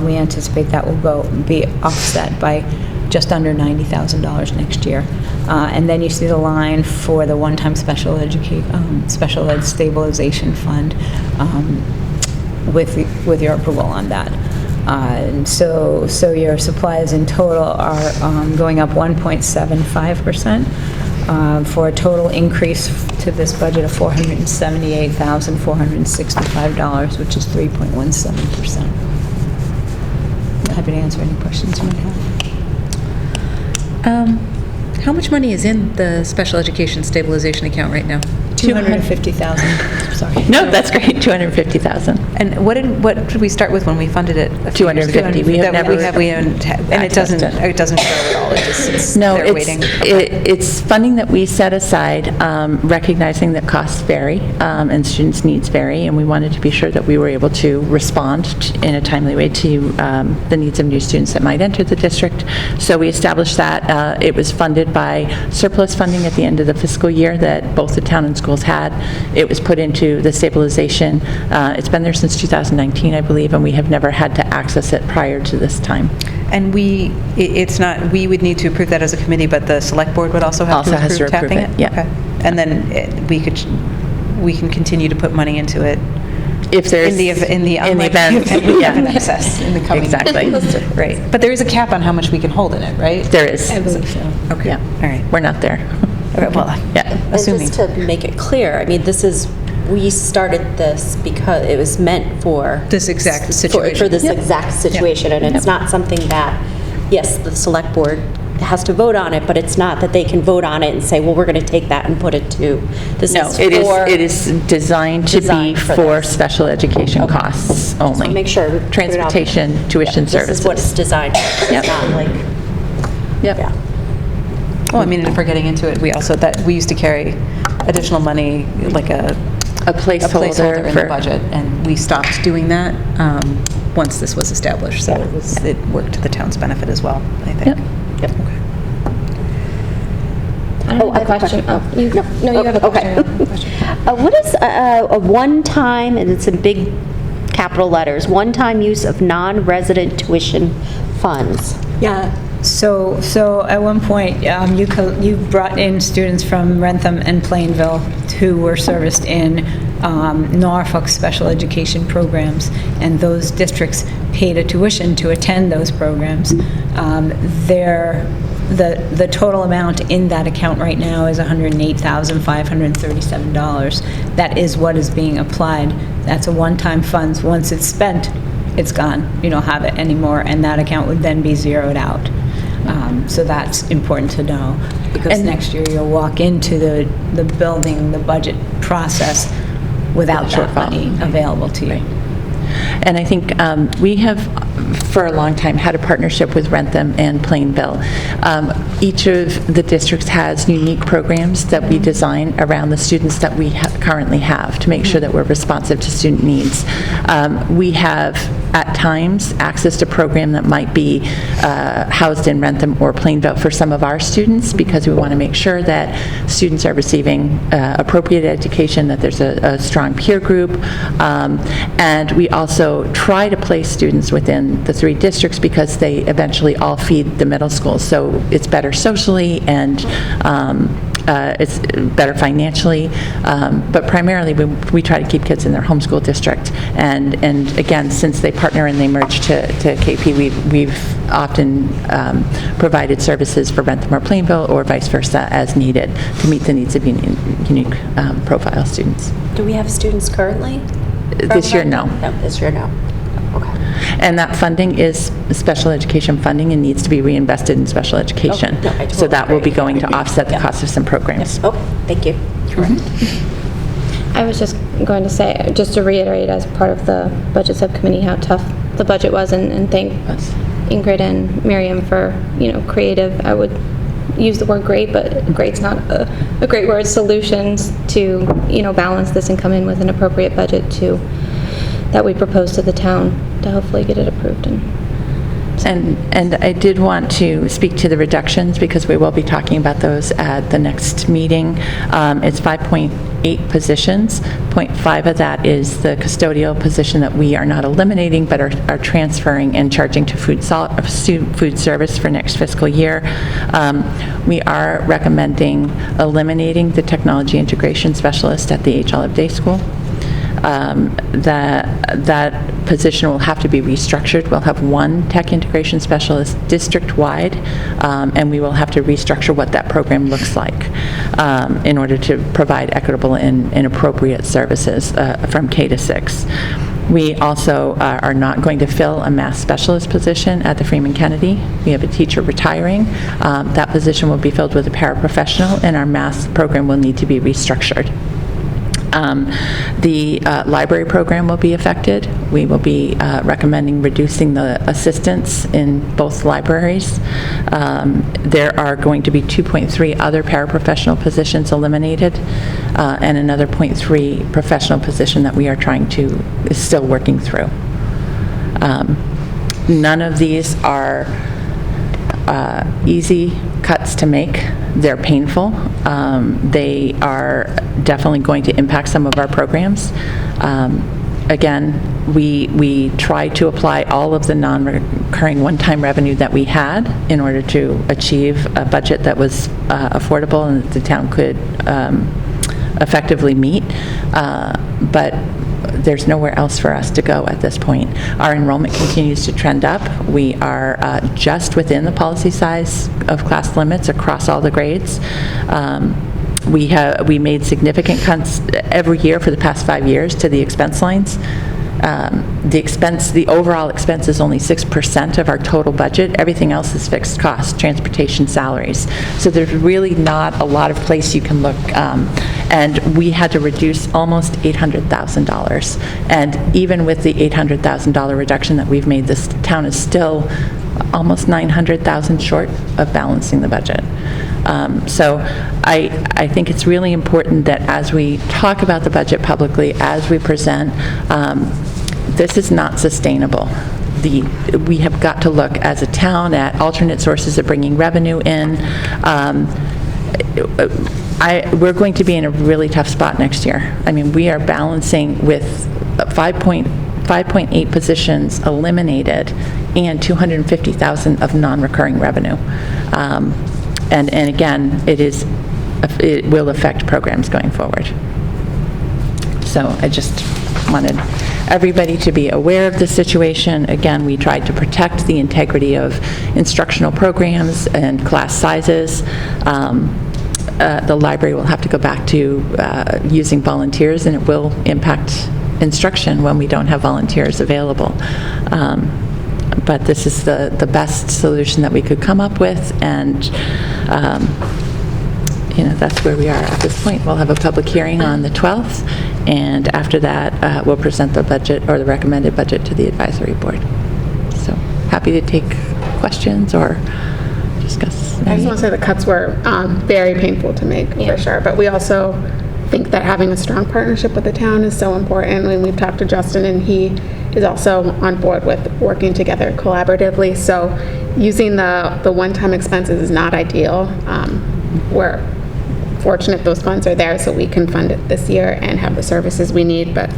We anticipate that will be offset by just under $90,000 next year. And then you see the line for the one-time special ed stabilization fund with your approval on that. So your supplies in total are going up 1.75%, for a total increase to this budget of $478,465, which is 3.17%. Happy to answer any questions you might have. How much money is in the special education stabilization account right now? 250,000, sorry. No, that's great, 250,000. And what did we start with when we funded it? a few years ago? 250. We have never and it doesn't show at all. It just sits No, there waiting. it's funding that we set aside, recognizing that costs vary and students' needs vary, and we wanted to be sure that we were able to respond in a timely way to the needs of new students that might enter the district. So we established that. It was funded by surplus funding at the end of the fiscal year that both the town and schools had. It was put into the stabilization. It's been there since 2019, I believe, and we have never had to access it prior to this time. And we would need to approve that as a committee, but the select board would also have Also to has to approve tapping approve it? it, yeah. Okay. And then we can continue to put money into it If there's in the event, we have an excess in the coming. Exactly. Right. But there is a cap on how much we can hold in it, right? There is. I believe so. Okay. Yeah. All right. We're not there. Okay, well, Yeah. assuming. And just to make it clear, I mean, we started this because it was meant for... This exact situation. For this exact situation, and it's not something that, yes, the select board has to vote on it, but it's not that they can vote on it and say, well, we're going to take that and put it to... This No, is it for- is designed to be designed for for this. special education costs only. Make sure we put it out there. Transportation, tuition Yeah, services. This is what it's designed for. Yep. It's not like... Yep. Yeah. Well, I mean, if we're getting into it, we used to carry additional money, like a placeholder in the budget, and we stopped doing that once this was established. So it worked to the town's benefit as well, I think. Yep. Yep. Okay. I have a question. Oh, You have a question. What is a one-time, and it's in big capital letters, one-time use of non-resident tuition funds? Yeah, so at one point, you brought in students from Rentham and Plainville who were serviced in Norfolk special education programs, and those districts paid a tuition to attend those programs. The total amount in that account right now is $108,537. That is what is being applied. That's a one-time funds. Once it's spent, it's gone. You don't have it anymore, and that account would then be zeroed out. So that's important to know, because next year you'll walk into the building, the budget process without that money available to you. And I think we have, for a long time, had a partnership with Rentham and Plainville. Each of the districts has unique programs that we design around the students that we currently have to make sure that we're responsive to student needs. We have, at times, accessed a program that might be housed in Rentham or Plainville for some of our students, because we want to make sure that students are receiving appropriate education, that there's a strong peer group, and we also try to place students within the three districts because they eventually all feed the middle school. So it's better socially, and it's better financially, but primarily we try to keep kids in their homeschool district. And again, since they partner and they merge to KP, we've often provided services for Rentham or Plainville, or vice versa, as needed to meet the needs of unique profile students. Do we have students currently? This year, no. No, this year, no. Okay. And that funding is special education funding and needs to be reinvested in special education. Okay. No, I So that will be totally going to offset the cost of some programs. Oh, thank you. I was just going to say, just to reiterate as part of the budget subcommittee, how tough the budget was, and thank Ingrid and Miriam for, creative, I would use the word great, but great's not a great word, solutions to, balance this and come in with an appropriate budget that we propose to the town to hopefully get it approved. And I did want to speak to the reductions, because we will be talking about those at the next meeting. It's 5.8 positions. 0.5 of that is the custodial position that we are not eliminating, but are transferring and charging to food service for next fiscal year. We are recommending eliminating the technology integration specialist at the H. Olive Day School. That position will have to be restructured. We'll have one tech integration specialist district-wide, and we will have to restructure what that program looks like in order to provide equitable and appropriate services from K to 6. We also are not going to fill a math specialist position at the Freeman Kennedy. We have a teacher retiring. That position will be filled with a paraprofessional, and our math program will need to be restructured. The library program will be affected. We will be recommending reducing the assistants in both libraries. There are going to be 2.3 other paraprofessional positions eliminated, and another 0.3 professional position that we are is still working through. None of these are easy cuts to make. They're painful. They are definitely going to impact some of our programs. Again, we try to apply all of the non-recurring one-time revenue that we had in order to achieve a budget that was affordable and that the town could effectively meet. But there's nowhere else for us to go at this point. Our enrollment continues to trend up. We are just within the policy size of class limits across all the grades. We made significant cuts every year for the past 5 years to the expense lines. The overall expense is only 6% of our total budget. Everything else is fixed costs, transportation, salaries. So there's really not a lot of place you can look. And we had to reduce almost $800,000. And even with the $800,000 reduction that we've made, this town is still almost $900,000 short of balancing the budget. So I think it's really important that as we talk about the budget publicly, as we present, this is not sustainable. We have got to look as a town at alternate sources of bringing revenue in. We're going to be in a really tough spot next year. I mean, we are balancing with 5.8 positions eliminated and $250,000 of non-recurring revenue. And again, it will affect programs going forward. So I just wanted everybody to be aware of the situation. Again, we tried to protect the integrity of instructional programs and class sizes. The library will have to go back to using volunteers, and it will impact instruction when we don't have volunteers available. But this is the best solution that we could come up with, and that's where we are at this point. We'll have a public hearing on the 12th, and after that, we'll present the budget or the recommended budget to the advisory board. So happy to take questions or discuss. I just want to say the cuts were very painful to make, for sure, but we also think that having a strong partnership with the town is so important. When we've talked to Justin, and he is also on board with working together collaboratively, so using the one-time expenses is not ideal. We're fortunate those funds are there so we can fund it this year and have the services we need, but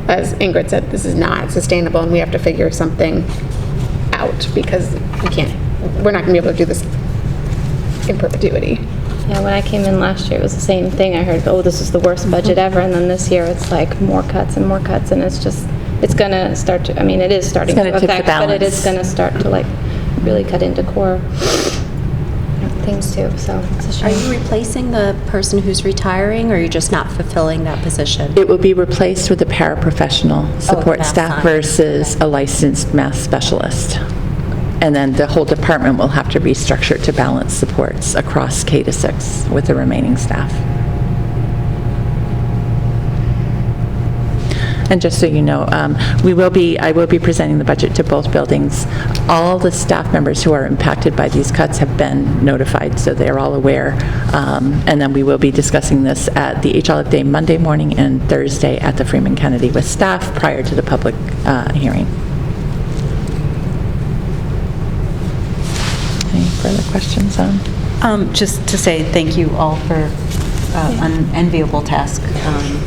as Ingrid said, this is not sustainable, and we have to figure something out because we're not going to be able to do this in perpetuity. Yeah, when I came in last year, it was the same thing. I heard, oh, this is the worst budget ever, and then this year it's like more cuts, and it's going to start to, I mean, it is starting to affect, but it is going to start to like really cut into core things too, so it's a shame. Are you replacing the person who's retiring, or are you just not fulfilling that position? It will be replaced with a paraprofessional support staff versus a licensed math specialist. And then the whole department will have to restructure to balance supports across K to 6 with the remaining staff. And just so you know, I will be presenting the budget to both buildings. All the staff members who are impacted by these cuts have been notified, so they're all aware. And then we will be discussing this at the HLF Day Monday morning and Thursday at the Freeman Kennedy with staff prior to the public hearing. Any further questions on? Just to say thank you all for an enviable task.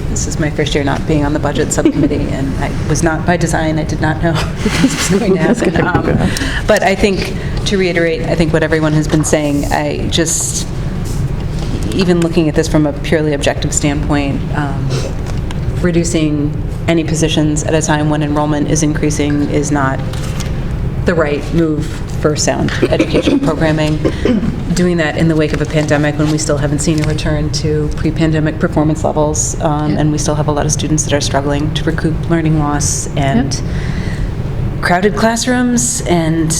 This is my first year not being on the budget subcommittee, and I was not by design. I did not know this was going to happen. But I think, to reiterate, I think what everyone has been saying, I just, even looking at this from a purely objective standpoint, reducing any positions at a time when enrollment is increasing is not the right move for sound educational programming. Doing that in the wake of a pandemic when we still haven't seen a return to pre-pandemic performance levels, and we still have a lot of students that are struggling to recoup learning loss, and crowded classrooms, and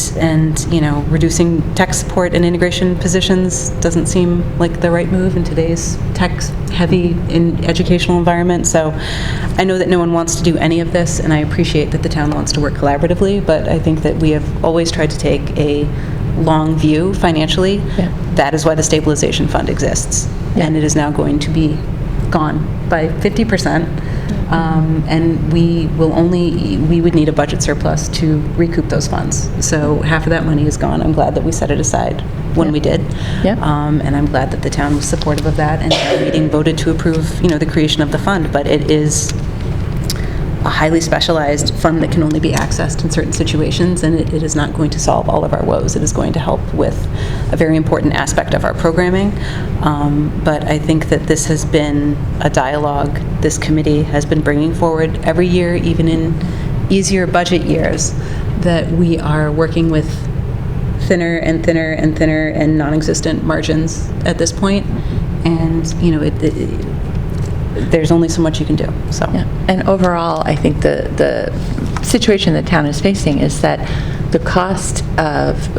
reducing tech support and integration positions doesn't seem like the right move in today's tech-heavy educational environment. So I know that no one wants to do any of this, and I appreciate that the town wants to work collaboratively, but I think that we have always tried to take a long view financially. Yeah. That is why the stabilization fund exists, and it is now going to be gone by 50%. And we would need a budget surplus to recoup those funds. So half of that money is gone. I'm glad that we set it aside when we did. And I'm glad that the town was supportive of that, and the meeting voted to approve, the creation of the fund. But it is a highly specialized fund that can only be accessed in certain situations, and it is not going to solve all of our woes. It is going to help with a very important aspect of our programming. But I think that this has been a dialogue this committee has been bringing forward every year, even in easier budget years, that we are working with thinner and thinner and thinner and non-existent margins at this point. And, there's only so much you can do. So. Yeah. And overall, I think the situation the town is facing is that the cost of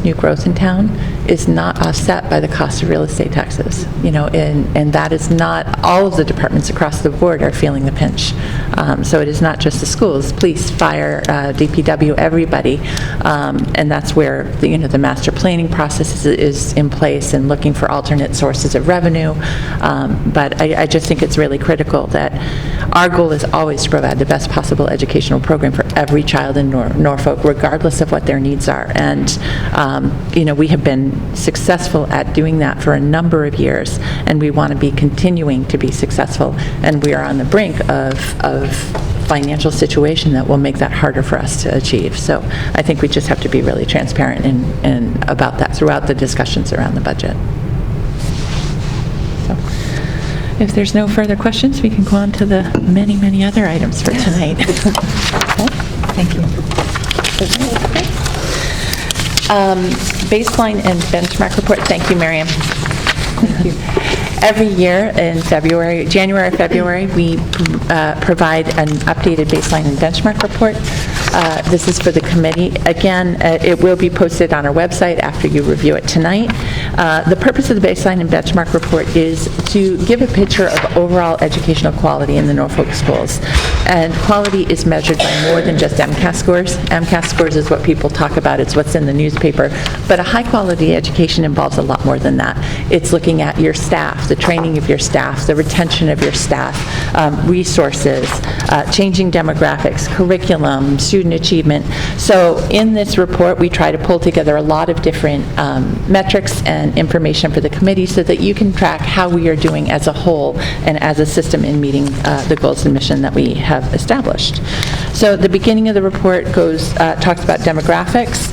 new growth in town is not offset by the cost of real estate taxes, and that is not, all of the departments across the board are feeling the pinch. So it is not just the schools, police, fire, DPW, everybody, and that's where the master planning process is in place and looking for alternate sources of revenue. But I just think it's really critical that our goal is always to provide the best possible educational program for every child in Norfolk, regardless of what their needs are. And, we have been successful at doing that for a number of years, and we want to be continuing to be successful. And we are on the brink of financial situation that will make that harder for us to achieve. So I think we just have to be really transparent and about that throughout the discussions around the budget. So if there's no further questions, we can go on to the many, many other items for tonight. Thank you. Baseline and benchmark report. Thank you, Miriam. Thank you. Every year in January, February, we provide an updated baseline and benchmark report. This is for the committee. Again, it will be posted on our website after you review it tonight. The purpose of the baseline and benchmark report is to give a picture of overall educational quality in the Norfolk schools. And quality is measured by more than just MCAS scores. MCAS scores is what people talk about. It's what's in the newspaper. But a high-quality education involves a lot more than that. It's looking at your staff, the training of your staff, the retention of your staff, resources, changing demographics, curriculum, student achievement. So in this report, we try to pull together a lot of different metrics and information for the committee so that you can track how we are doing as a whole and as a system in meeting the goals and mission that we have established. So the beginning of the report talks about demographics.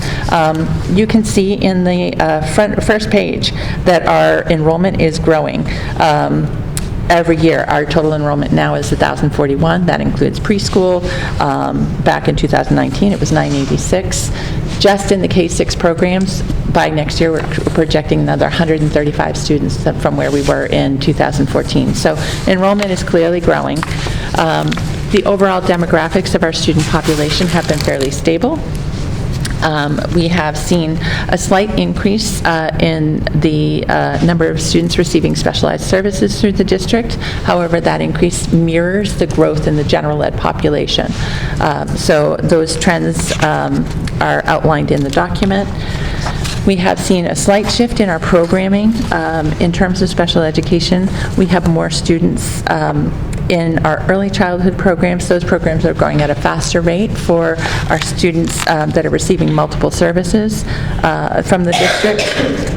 You can see in the first page that our enrollment is growing. Every year, our total enrollment now is 1,041. That includes preschool. Back in 2019, it was 986. Just in the K-6 programs, by next year, we're projecting another 135 students from where we were in 2014. So enrollment is clearly growing. The overall demographics of our student population have been fairly stable. We have seen a slight increase in the number of students receiving specialized services through the district. However, that increase mirrors the growth in the general ed population. So those trends are outlined in the document. We have seen a slight shift in our programming. In terms of special education, we have more students in our early childhood programs. Those programs are growing at a faster rate for our students that are receiving multiple services from the district.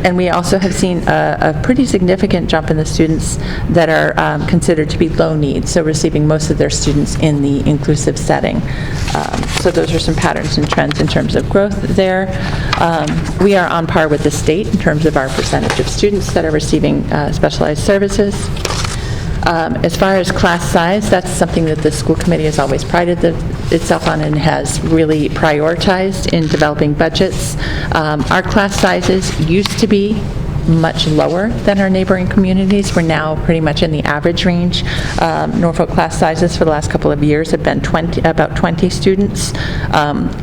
And we also have seen a pretty significant jump in the students that are considered to be low needs, so receiving most of their students in the inclusive setting. So those are some patterns and trends in terms of growth there. We are on par with the state in terms of our percentage of students that are receiving specialized services. As far as class size, that's something that the school committee has always prided itself on and has really prioritized in developing budgets. Our class sizes used to be much lower than our neighboring communities. We're now pretty much in the average range. Norfolk class sizes for the last couple of years have been about 20 students.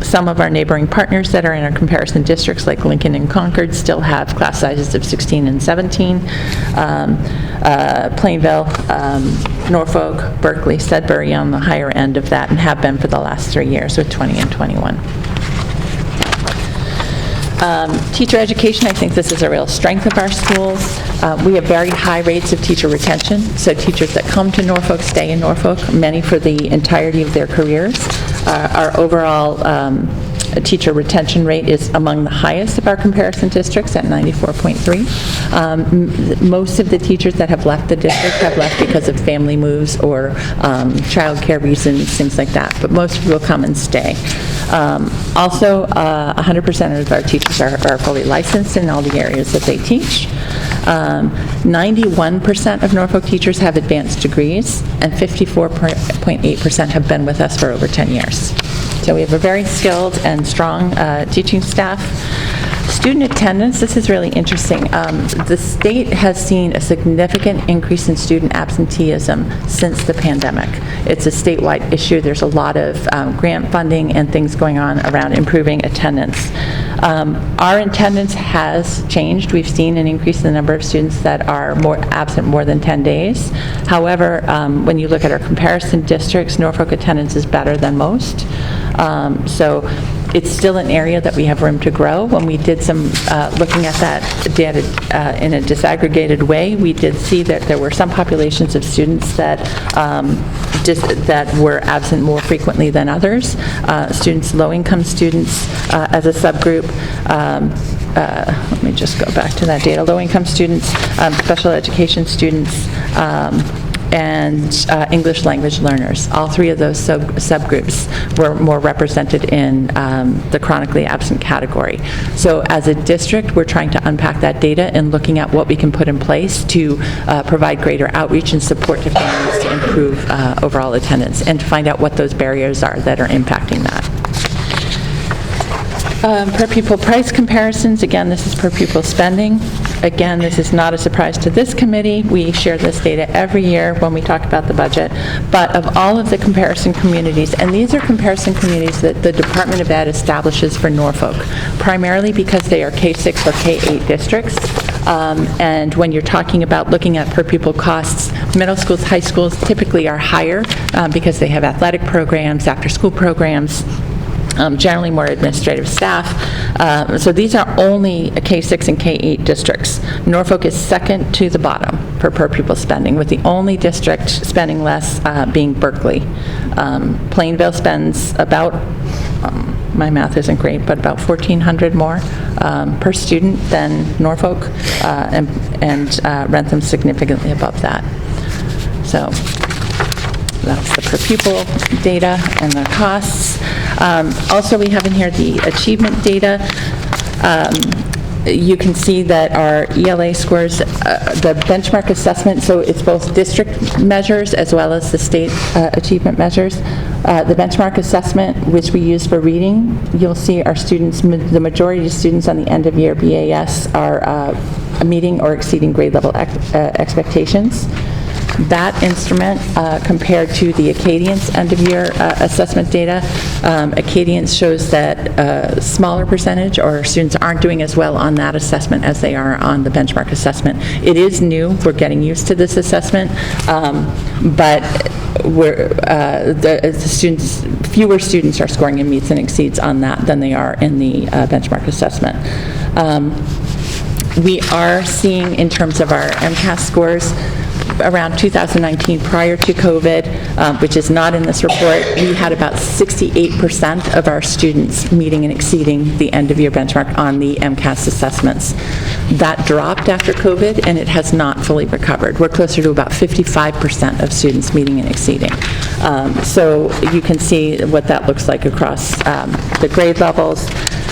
Some of our neighboring partners that are in our comparison districts, like Lincoln and Concord, still have class sizes of 16 and 17. Plainville, Norfolk, Berkeley, Sudbury on the higher end of that, and have been for the last 3 years with 20 and 21. Teacher education, I think this is a real strength of our schools. We have very high rates of teacher retention, so teachers that come to Norfolk stay in Norfolk, many for the entirety of their careers. Our overall teacher retention rate is among the highest of our comparison districts at 94.3. Most of the teachers that have left the district have left because of family moves or childcare reasons, things like that, but most will come and stay. Also, 100% of our teachers are fully licensed in all the areas that they teach. 91% of Norfolk teachers have advanced degrees, and 54.8% have been with us for over 10 years. So we have a very skilled and strong teaching staff. Student attendance, this is really interesting. The state has seen a significant increase in student absenteeism since the pandemic. It's a statewide issue. There's a lot of grant funding and things going on around improving attendance. Our attendance has changed. We've seen an increase in the number of students that are absent more than 10 days. However, when you look at our comparison districts, Norfolk attendance is better than most. So it's still an area that we have room to grow. When we did some looking at that data in a disaggregated way, we did see that there were some populations of students that that were absent more frequently than others. Low-income students as a subgroup. Let me just go back to that data. Low-income students, special education students, and English language learners. All three of those subgroups were more represented in the chronically absent category. So as a district, we're trying to unpack that data and looking at what we can put in place to provide greater outreach and support to families to improve overall attendance and to find out what those barriers are that are impacting that. Per pupil price comparisons, again, this is per pupil spending. Again, this is not a surprise to this committee. We share this data every year when we talk about the budget. But of all of the comparison communities, and these are comparison communities that the Department of Ed establishes for Norfolk, primarily because they are K-6 or K-8 districts. And when you're talking about looking at per pupil costs, middle schools, high schools typically are higher because they have athletic programs, after-school programs, generally more administrative staff. So these are only K-6 and K-8 districts. Norfolk is second to the bottom for per pupil spending, with the only district spending less being Berkeley. Plainville spends about, my math isn't great, but about $1,400 more per student than Norfolk, and Rentham significantly above that. So that's the per pupil data and the costs. Also, we have in here the achievement data. You can see that our ELA scores, the benchmark assessment, so it's both district measures as well as the state achievement measures. The benchmark assessment, which we use for reading, you'll see our students, the majority of students on the end of year BAS are meeting or exceeding grade level expectations. That instrument compared to the Acadience end-of-year assessment data, Acadience shows that a smaller percentage or students aren't doing as well on that assessment as they are on the benchmark assessment. It is new. We're getting used to this assessment, but the students, fewer students are scoring in meets and exceeds on that than they are in the benchmark assessment. We are seeing, in terms of our MCAS scores, around 2019, prior to COVID, which is not in this report, we had about 68% of our students meeting and exceeding the end-of-year benchmark on the MCAS assessments. That dropped after COVID, and it has not fully recovered. We're closer to about 55% of students meeting and exceeding. So you can see what that looks like across the grade levels.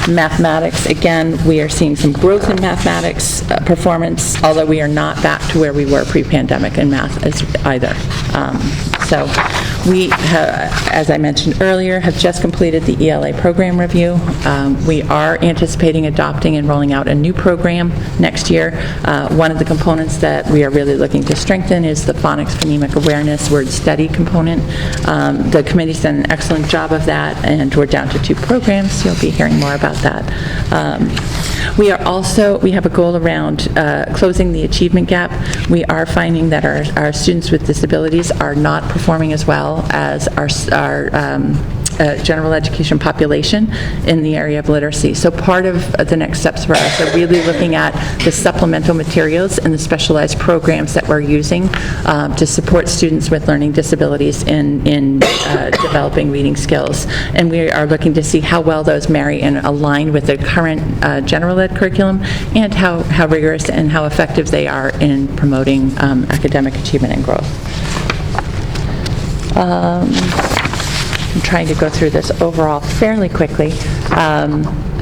Mathematics, again, we are seeing some growth in mathematics performance, although we are not back to where we were pre-pandemic in math either. So we, as I mentioned earlier, have just completed the ELA program review. We are anticipating adopting and rolling out a new program next year. One of the components that we are really looking to strengthen is the phonics phonemic awareness word study component. The committee's done an excellent job of that, and we're down to 2 programs. You'll be hearing more about that. We have a goal around closing the achievement gap. We are finding that our students with disabilities are not performing as well as our general education population in the area of literacy. So part of the next steps for us are really looking at the supplemental materials and the specialized programs that we're using to support students with learning disabilities in developing reading skills. And we are looking to see how well those marry and align with the current general ed curriculum, and how rigorous and how effective they are in promoting academic achievement and growth. I'm trying to go through this overall fairly quickly.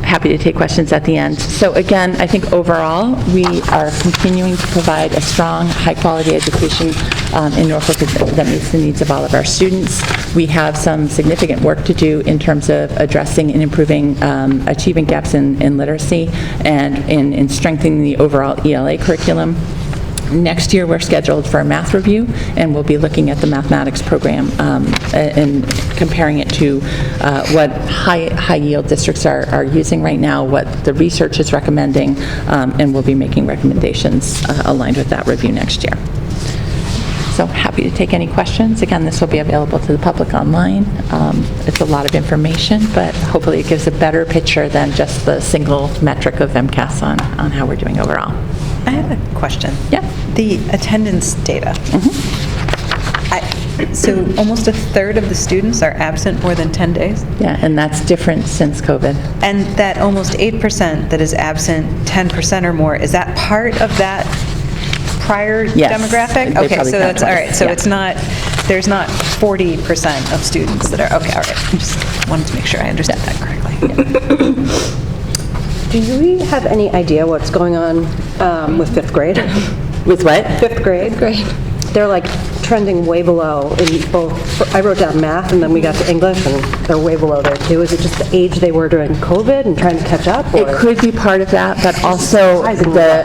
Happy to take questions at the end. So again, I think overall, we are continuing to provide a strong, high-quality education in Norfolk that meets the needs of all of our students. We have some significant work to do in terms of addressing and improving achievement gaps in literacy and in strengthening the overall ELA curriculum. Next year, we're scheduled for a math review, and we'll be looking at the mathematics program and comparing it to what high-yield districts are using right now, what the research is recommending, and we'll be making recommendations aligned with that review next year. So happy to take any questions. Again, this will be available to the public online. It's a lot of information, but hopefully it gives a better picture than just the single metric of MCAS on how we're doing overall. I have a question. Yeah. The attendance data. So almost a third of the students are absent more than 10 days? Yeah, and that's different since COVID. And that almost 8% that is absent 10% or more, is that part of that prior Yes, demographic? they Okay, probably so count that's, all twice, right, so yeah. it's not, there's not 40% of students that are, okay, all right. I just wanted to make sure I understood that correctly. Do we have any idea what's going on with 5th grade? With what? 5th grade? 5th grade. They're like trending way below in both, I wrote down math and then we got to English and they're way below there too. Is it just the age they were during COVID and trying to catch up? Or? It could be part of that, but also the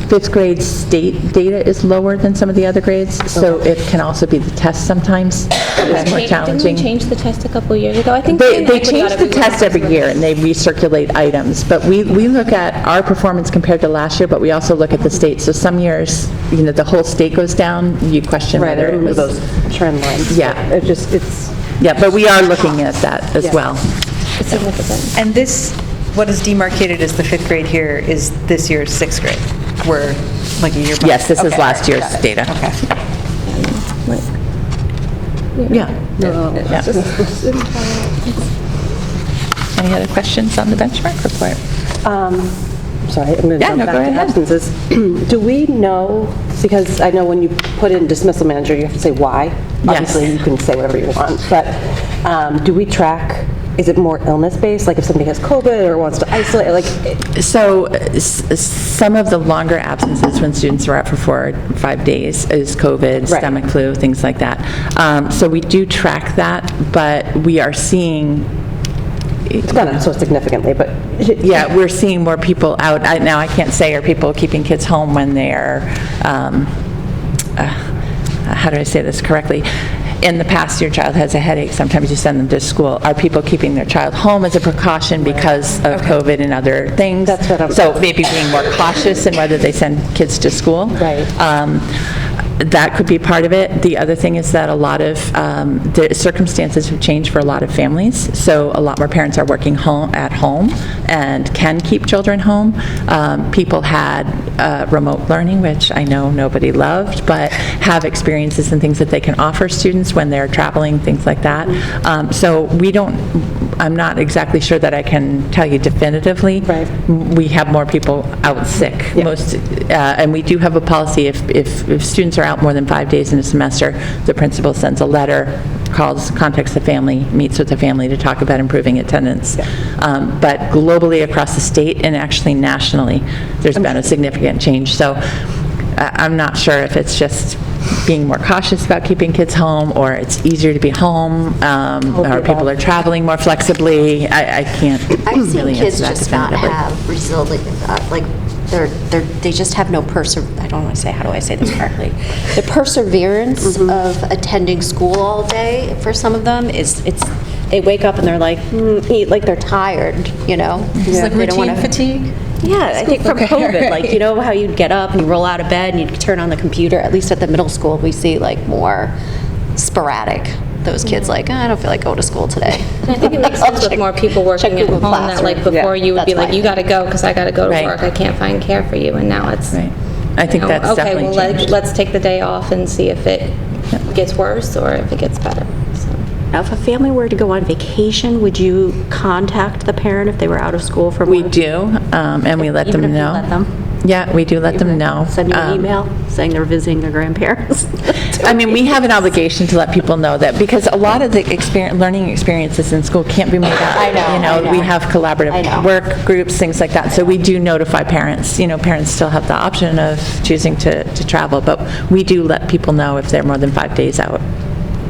5th grade state data is lower than some of the other grades, so it can also be the test sometimes is more challenging. Didn't we change the test a couple years ago? I think They change the test every year and they recirculate items, but we look at our performance compared to last year, but we also look at the state. So some years, the whole state goes down, you question whether it was those trend lines. Yeah. Yeah, but we are looking at that as well. It's significant. And this, what is demarcated as the 5th grade here is this year's 6th grade? We're like a year behind? Yes, this is Okay, last all right, year's got it. data. Okay. Yeah. Any other questions on the benchmark report? Sorry, I'm going to Yeah, jump no, back go to ahead. absences. Do we know, because I know when you put in dismissal manager, you have to say why. Obviously, you can say whatever you want, but do we track, is it more illness-based, like if somebody has COVID or wants to isolate, like? So some of the longer absences when students are out for 4 or 5 days is COVID, stomach flu, things like that. So we do track that, but we are seeing It's gone up so significantly, but. Yeah, we're seeing more people out. Now, I can't say, are people keeping kids home when they're, how do I say this correctly? In the past, your child has a headache, sometimes you send them to school. Are people keeping their child home as a precaution because of COVID and other things? That's what I'm. So maybe being more cautious in whether they send kids to school. Right. That could be part of it. The other thing is that a lot of the circumstances have changed for a lot of families, so a lot more parents are working at home and can keep children home. People had remote learning, which I know nobody loved, but have experiences and things that they can offer students when they're traveling, things like that. So we don't, I'm not exactly sure that I can tell you definitively. Right. We have more people out sick. And we do have a policy, if students are out more than 5 days in a semester, the principal sends a letter, contacts the family, meets with the family to talk about improving attendance. But globally across the state and actually nationally, there's been a significant change. So I'm not sure if it's just being more cautious about keeping kids home, or it's easier to be home, or people are traveling more flexibly. I can't I've seen really kids answer that just not definitively. have resilience, like, they just have no I don't want to say, how do I say this correctly? The perseverance of attending school all day, for some of them, they wake up and they're like, like they're tired, you know? It's like They don't routine wanna- fatigue? Yeah, I think from COVID, like, you know how you'd get up and you roll out of bed and you'd turn on the computer, at least at the middle school, we see like more sporadic. Those kids like, I don't feel like going to school today. I think it makes sense with more people working at Google home, that like Classroom. before you would be That's like, my you got to go because I got to go to Right. work, I can't find care for you, and now it's, Right. I think you know, that's okay, definitely well, changed. let's take the day off and see if it gets worse or if it gets better. So. Now, if a family were to go on vacation, would you contact the parent if they were out of school for We more? do, and we let Even them if you know. let them? Yeah, we do let them know. Send you an Um, email saying they're visiting their grandparents? I mean, we have an obligation to let people know that, because a lot of the learning experiences in school can't be made up. I know, You I know, we know. have I know. collaborative work groups, things like that. So we do notify parents. You know, parents still have the option of choosing to travel, but we do let people know if they're more than 5 days out,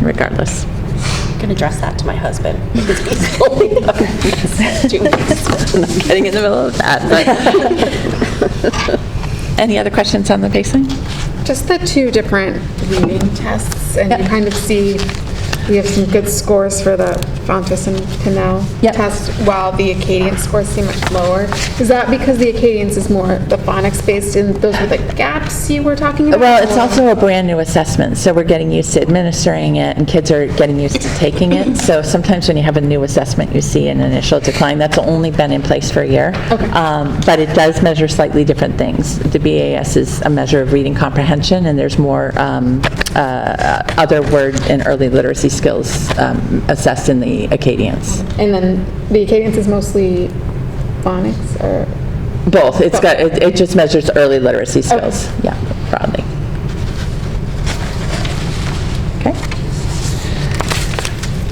regardless. I'm going to address that to my husband. Because he's only 2 weeks. I'm not getting in the middle of that, but. Any other questions on the baseline? Just the 2 different reading tests, and you kind of see we have some good scores for the Fontes and Pinnell Yep. test, while the Acadian scores seem much lower. Is that because the Acadians is more the phonics based, and those were the gaps you were talking about? Well, it's or- also a brand-new assessment, so we're getting used to administering it, and kids are getting used to taking it. So sometimes when you have a new assessment, you see an initial decline. That's only been in place for a year. Okay. But it does measure slightly different things. The BAS is a measure of reading comprehension, and there's more other word and early literacy skills assessed in the Acadians. And then the Acadians is mostly phonics, or? Both. It just measures early literacy skills. Yeah, broadly. Okay.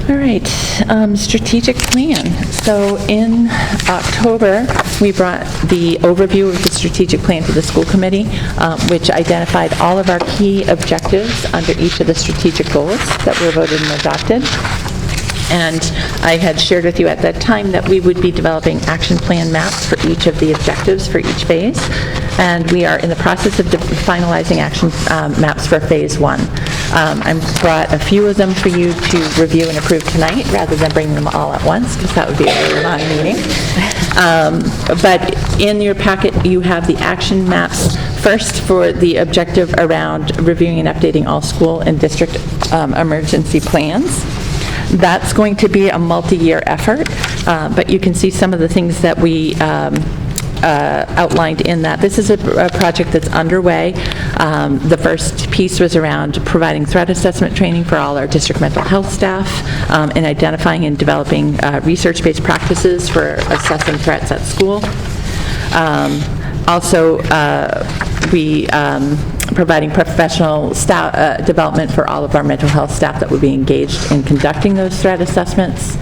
All right, strategic plan. So in October, we brought the overview of the strategic plan to the school committee, which identified all of our key objectives under each of the strategic goals that were voted and adopted. And I had shared with you at that time that we would be developing action plan maps for each of the objectives for each phase. And we are in the process of finalizing action maps for phase 1. I brought a few of them for you to review and approve tonight, rather than bringing them all at once, because that would be a very long meeting. But in your packet, you have the action maps. First, for the objective around reviewing and updating all school and district emergency plans. That's going to be a multi-year effort, but you can see some of the things that we outlined in that. This is a project that's underway. The first piece was around providing threat assessment training for all our district mental health staff, and identifying and developing research-based practices for assessing threats at school. Also, we providing professional staff development for all of our mental health staff that would be engaged in conducting those threat assessments.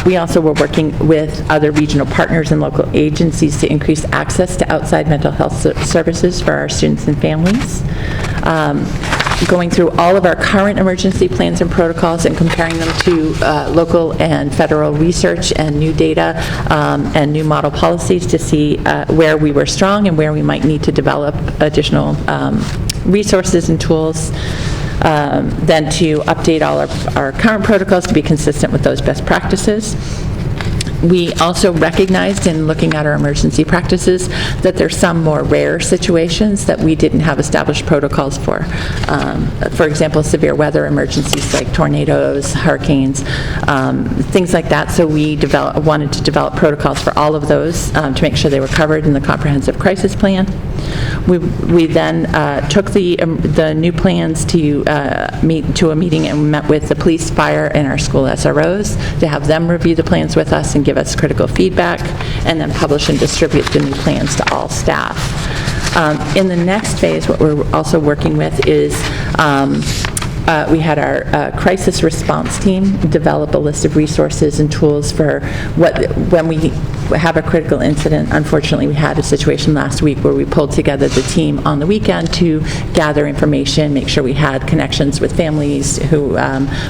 We also were working with other regional partners and local agencies to increase access to outside mental health services for our students and families. Going through all of our current emergency plans and protocols and comparing them to local and federal research and new data and new model policies to see where we were strong and where we might need to develop additional resources and tools. Then to update all our current protocols to be consistent with those best practices. We also recognized in looking at our emergency practices that there's some more rare situations that we didn't have established protocols for. For example, severe weather emergencies like tornadoes, hurricanes, things like that. So we wanted to develop protocols for all of those to make sure they were covered in the comprehensive crisis plan. We then took the new plans to meet to a meeting and met with the police, fire, and our school SROs to have them review the plans with us and give us critical feedback, and then publish and distribute the new plans to all staff. In the next phase, what we're also working with is we had our crisis response team develop a list of resources and tools for when we have a critical incident. Unfortunately, we had a situation last week where we pulled together the team on the weekend to gather information, make sure we had connections with families who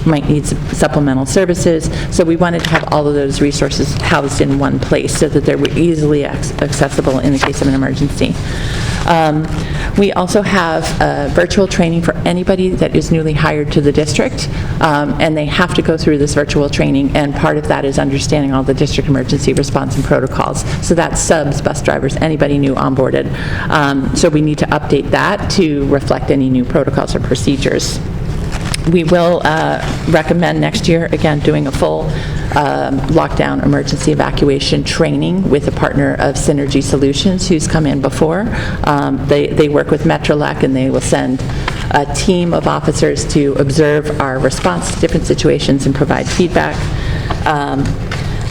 might need supplemental services. So we wanted to have all of those resources housed in one place so that they were easily accessible in the case of an emergency. We also have virtual training for anybody that is newly hired to the district, and they have to go through this virtual training, and part of that is understanding all the district emergency response and protocols. So that's subs, bus drivers, anybody new onboarded. So we need to update that to reflect any new protocols or procedures. We will recommend next year, again, doing a full lockdown emergency evacuation training with a partner of Synergy Solutions who's come in before. They work with Metrolec, and they will send a team of officers to observe our response to different situations and provide feedback.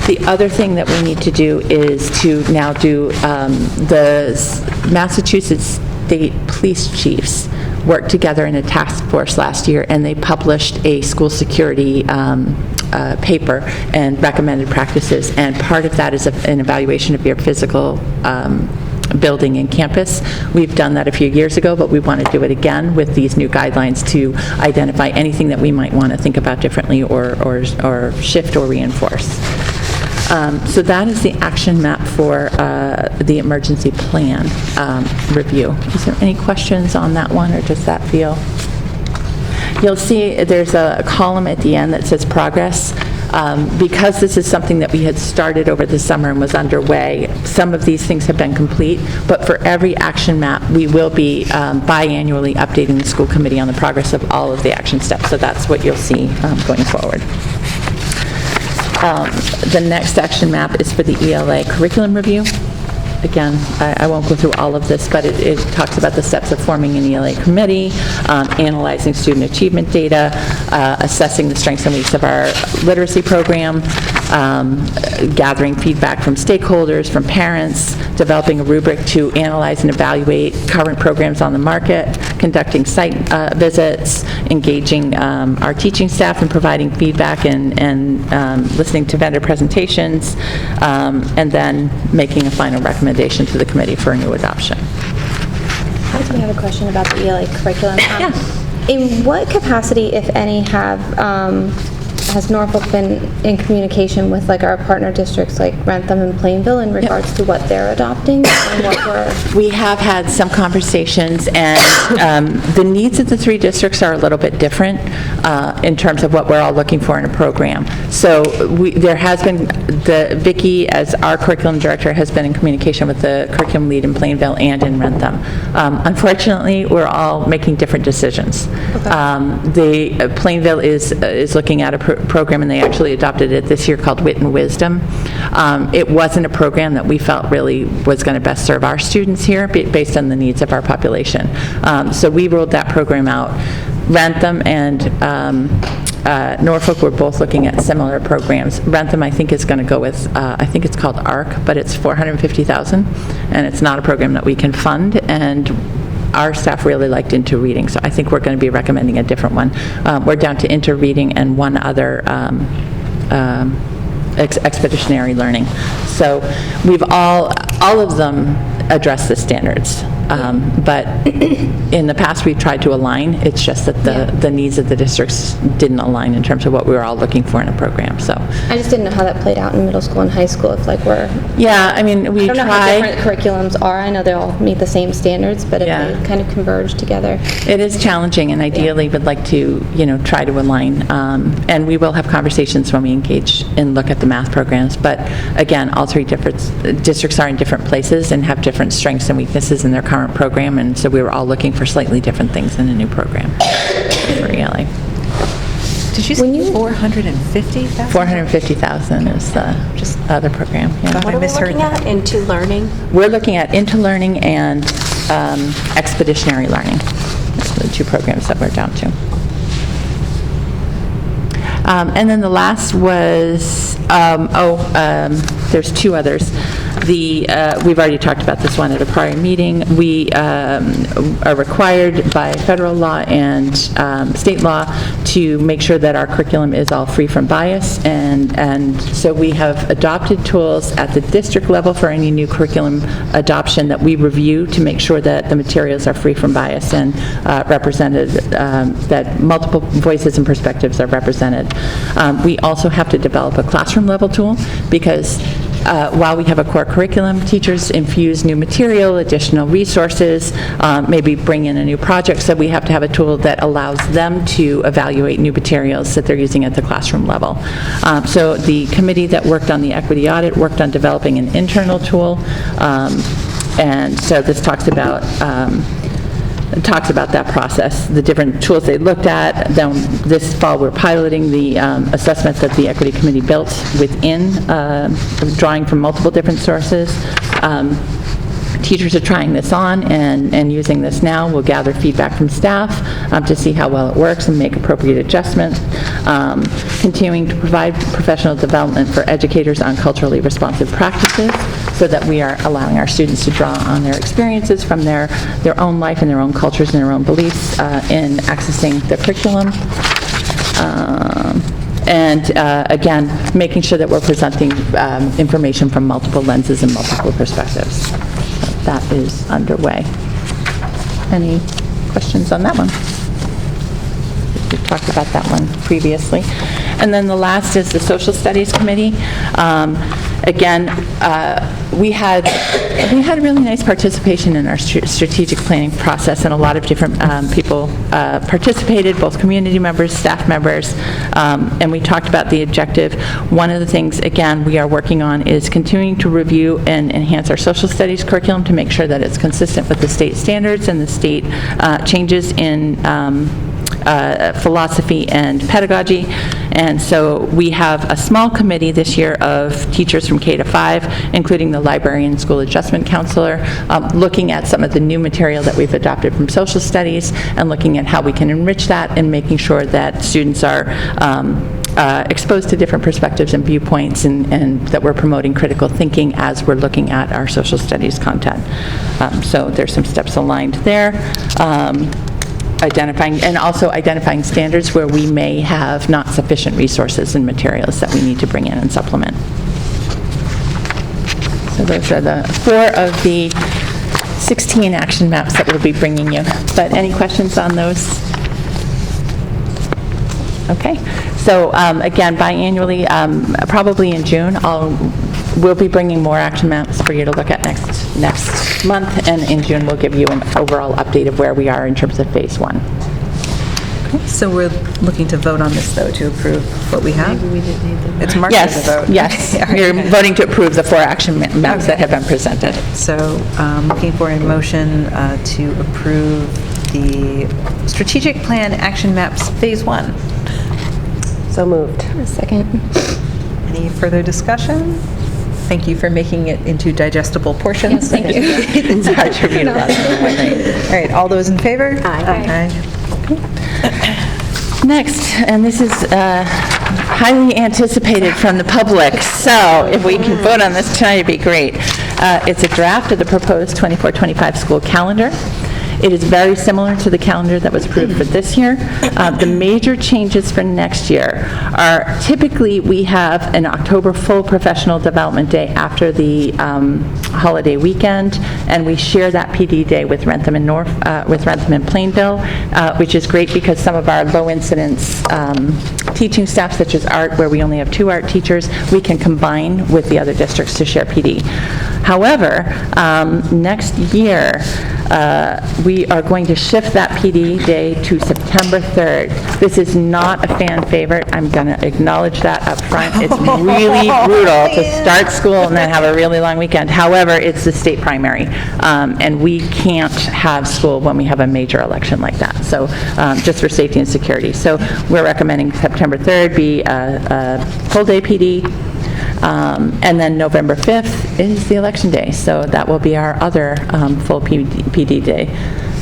The other thing that we need to do is to now do the Massachusetts State Police Chiefs worked together in a task force last year, and they published a school security paper and recommended practices, and part of that is an evaluation of your physical building and campus. We've done that a few years ago, but we want to do it again with these new guidelines to identify anything that we might want to think about differently or shift or reinforce. So that is the action map for the emergency plan review. Is there any questions on that one, or does that feel? You'll see there's a column at the end that says progress. Because this is something that we had started over the summer and was underway, some of these things have been complete, but for every action map, we will be biannually updating the school committee on the progress of all of the action steps. So that's what you'll see going forward. The next action map is for the ELA curriculum review. Again, I won't go through all of this, but it talks about the steps of forming an ELA committee, analyzing student achievement data, assessing the strengths and weaknesses of our literacy program, gathering feedback from stakeholders, from parents, developing a rubric to analyze and evaluate current programs on the market, conducting site visits, engaging our teaching staff and providing feedback and listening to vendor presentations, and then making a final recommendation to the committee for a new adoption. I do have a question about the ELA curriculum. Yeah. In what capacity, if any, has Norfolk been in communication with like our partner districts like Rentham and Plainville in regards to what they're adopting and what we're... We have had some conversations, and the needs of the three districts are a little bit different in terms of what we're all looking for in a program. So there has been, Vicki, as our curriculum director, has been in communication with the curriculum lead in Plainville and in Rentham. Unfortunately, we're all making different decisions. Okay. Plainville is looking at a program, and they actually adopted it this year, called Wit and Wisdom. It wasn't a program that we felt really was going to best serve our students here based on the needs of our population. So we rolled that program out. Rentham and Norfolk were both looking at similar programs. Rentham, I think, is going to go with, I think it's called ARC, but it's $450,000, and it's not a program that we can fund, and our staff really liked Inter-Reading, so I think we're going to be recommending a different one. We're down to Inter-Reading and one other expeditionary learning. So we've all of them address the standards. But in the past, we've tried to align. It's just that the needs of the districts didn't align in terms of what we were all looking for in a program, so. I just didn't know how that played out in middle school and high school, if like we're, Yeah, I mean, we I don't know how try. different curriculums are. I know they all meet the same standards, but if Yeah. they kind of converge together. It is challenging, and ideally, would like to, try to align. And we will have conversations when we engage and look at the math programs. But again, all three districts are in different places and have different strengths and weaknesses in their current program, and so we were all looking for slightly different things in a new program for ELA. Did you say 450,000? 450,000 is the other program. Yeah. Thought I misheard that. Into learning? We're looking at into learning and expeditionary learning. Those are the two programs that we're down to. And then the last was, there's two others. We've already talked about this one at a prior meeting. We are required by federal law and state law to make sure that our curriculum is all free from bias, and so we have adopted tools at the district level for any new curriculum adoption that we review to make sure that the materials are free from bias and represented, that multiple voices and perspectives are represented. We also have to develop a classroom level tool because while we have a core curriculum, teachers infuse new material, additional resources, maybe bring in a new project, so we have to have a tool that allows them to evaluate new materials that they're using at the classroom level. So the committee that worked on the equity audit worked on developing an internal tool, and so this talks about that process, the different tools they looked at. Then this fall, we're piloting the assessment that the Equity Committee built within, drawing from multiple different sources. Teachers are trying this on and using this now. We'll gather feedback from staff to see how well it works and make appropriate adjustments. Continuing to provide professional development for educators on culturally responsive practices so that we are allowing our students to draw on their experiences from their own life and their own cultures and their own beliefs in accessing the curriculum. And again, making sure that we're presenting information from multiple lenses and multiple perspectives. So that is underway. Any questions on that one? We've talked about that one previously. And then the last is the Social Studies Committee. Again, we had really nice participation in our strategic planning process, and a lot of different people participated, both community members, staff members, and we talked about the objective. One of the things, again, we are working on is continuing to review and enhance our social studies curriculum to make sure that it's consistent with the state standards and the state changes in philosophy and pedagogy. And so we have a small committee this year of teachers from K to 5, including the librarian and school adjustment counselor, looking at some of the new material that we've adopted from social studies and looking at how we can enrich that and making sure that students are exposed to different perspectives and viewpoints, and that we're promoting critical thinking as we're looking at our social studies content. So there's some steps aligned there. Identifying standards where we may have not sufficient resources and materials that we need to bring in and supplement. So those are the 4 of the 16 action maps that we'll be bringing you. But any questions on those? Okay. So again, biannually, probably in June, we'll be bringing more action maps for you to look at next month, and in June we'll give you an overall update of where we are in terms of phase 1. So we're looking to vote on this, though, to approve what we have? Maybe we didn't need the vote. It's marked as a vote. Yes, you're voting to approve the 4 action maps that have been presented. So looking for a motion to approve the strategic plan action maps phase 1. So moved. A second. Any further discussion? Thank you for making it into digestible portions. Yes, thank you. It's hard to read a lot. All right, all those in favor? Aye. Next, and this is highly anticipated from the public, so if we can vote on this tonight, it'd be great. It's a draft of the proposed 24-25 school calendar. It is very similar to the calendar that was approved for this year. The major changes for next year are typically we have an October full professional development day after the holiday weekend, and we share that PD day with Rentham and Plainville, which is great because some of our low incidence teaching staff, such as art, where we only have 2 art teachers, we can combine with the other districts to share PD. However, next year, we are going to shift that PD day to September 3rd. This is not a fan favorite. I'm going to acknowledge that up front. It's really brutal to start school and then have a really long weekend. However, it's the state primary, and we can't have school when we have a major election like that, so just for safety and security. So we're recommending September 3rd be a full-day PD, and then November 5th is the election day, so that will be our other full PD day.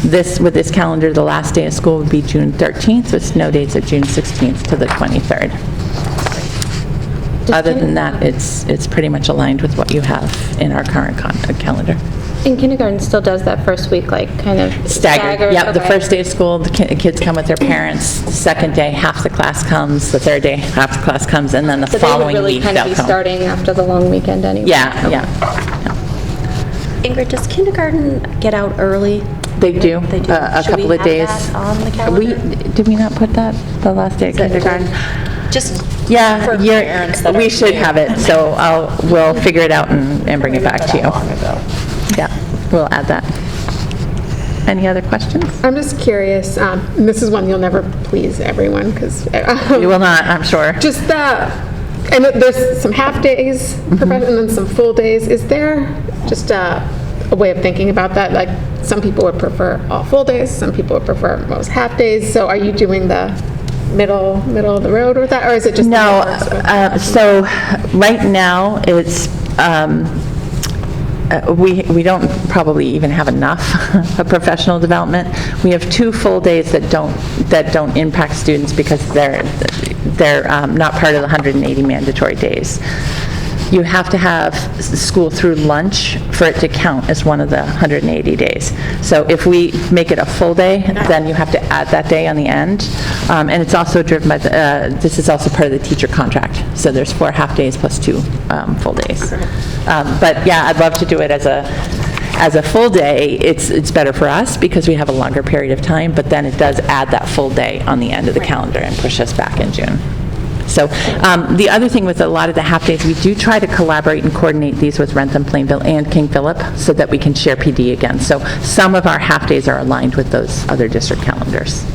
With this calendar, the last day of school would be June 13th, with snow dates of June 16th to the 23rd. Other than that, it's pretty much aligned with what you have in our current calendar. And kindergarten still does that first week, like, kind of Staggered. Yep, the okay. first day of school, the kids come with their parents. The second day, half the class comes. The third day, half the class comes, and then the following So they would really week kind of they'll be come. starting after the long weekend anyway. Yeah. Ingrid, does kindergarten get out early? They do. They do. A Should we couple of have days. that on the calendar? Did we not put that the last day of kindergarten? Just Yeah, for parents that we are should new. have it, so we'll figure it out and bring it back to you. Yeah, we'll add that. Any other questions? I'm just curious, and this is one you'll never please everyone, because... You will not, I'm sure. Just and there's some half-days, and then some full days. Is there just a way of thinking about that? Like, some people would prefer all full days, some people would prefer most half-days, so are you doing the middle of the road with that, or is it just... No, so right now, it's... we don't probably even have enough of professional development. We have 2 full days that don't impact students because they're not part of the 180 mandatory days. You have to have school through lunch for it to count as one of the 180 days. So if we make it a full day, then you have to add that day on the end. And it's also driven by this is also part of the teacher contract. So there's 4 half days plus 2 full days. But yeah, I'd love to do it as a full day. It's better for us because we have a longer period of time, but then it does add that full day on the end of the calendar and push us back in June. So the other thing with a lot of the half-days, we do try to collaborate and coordinate these with Rentham, Plainville, and King Philip so that we can share PD again. So some of our half-days are aligned with those other district calendars.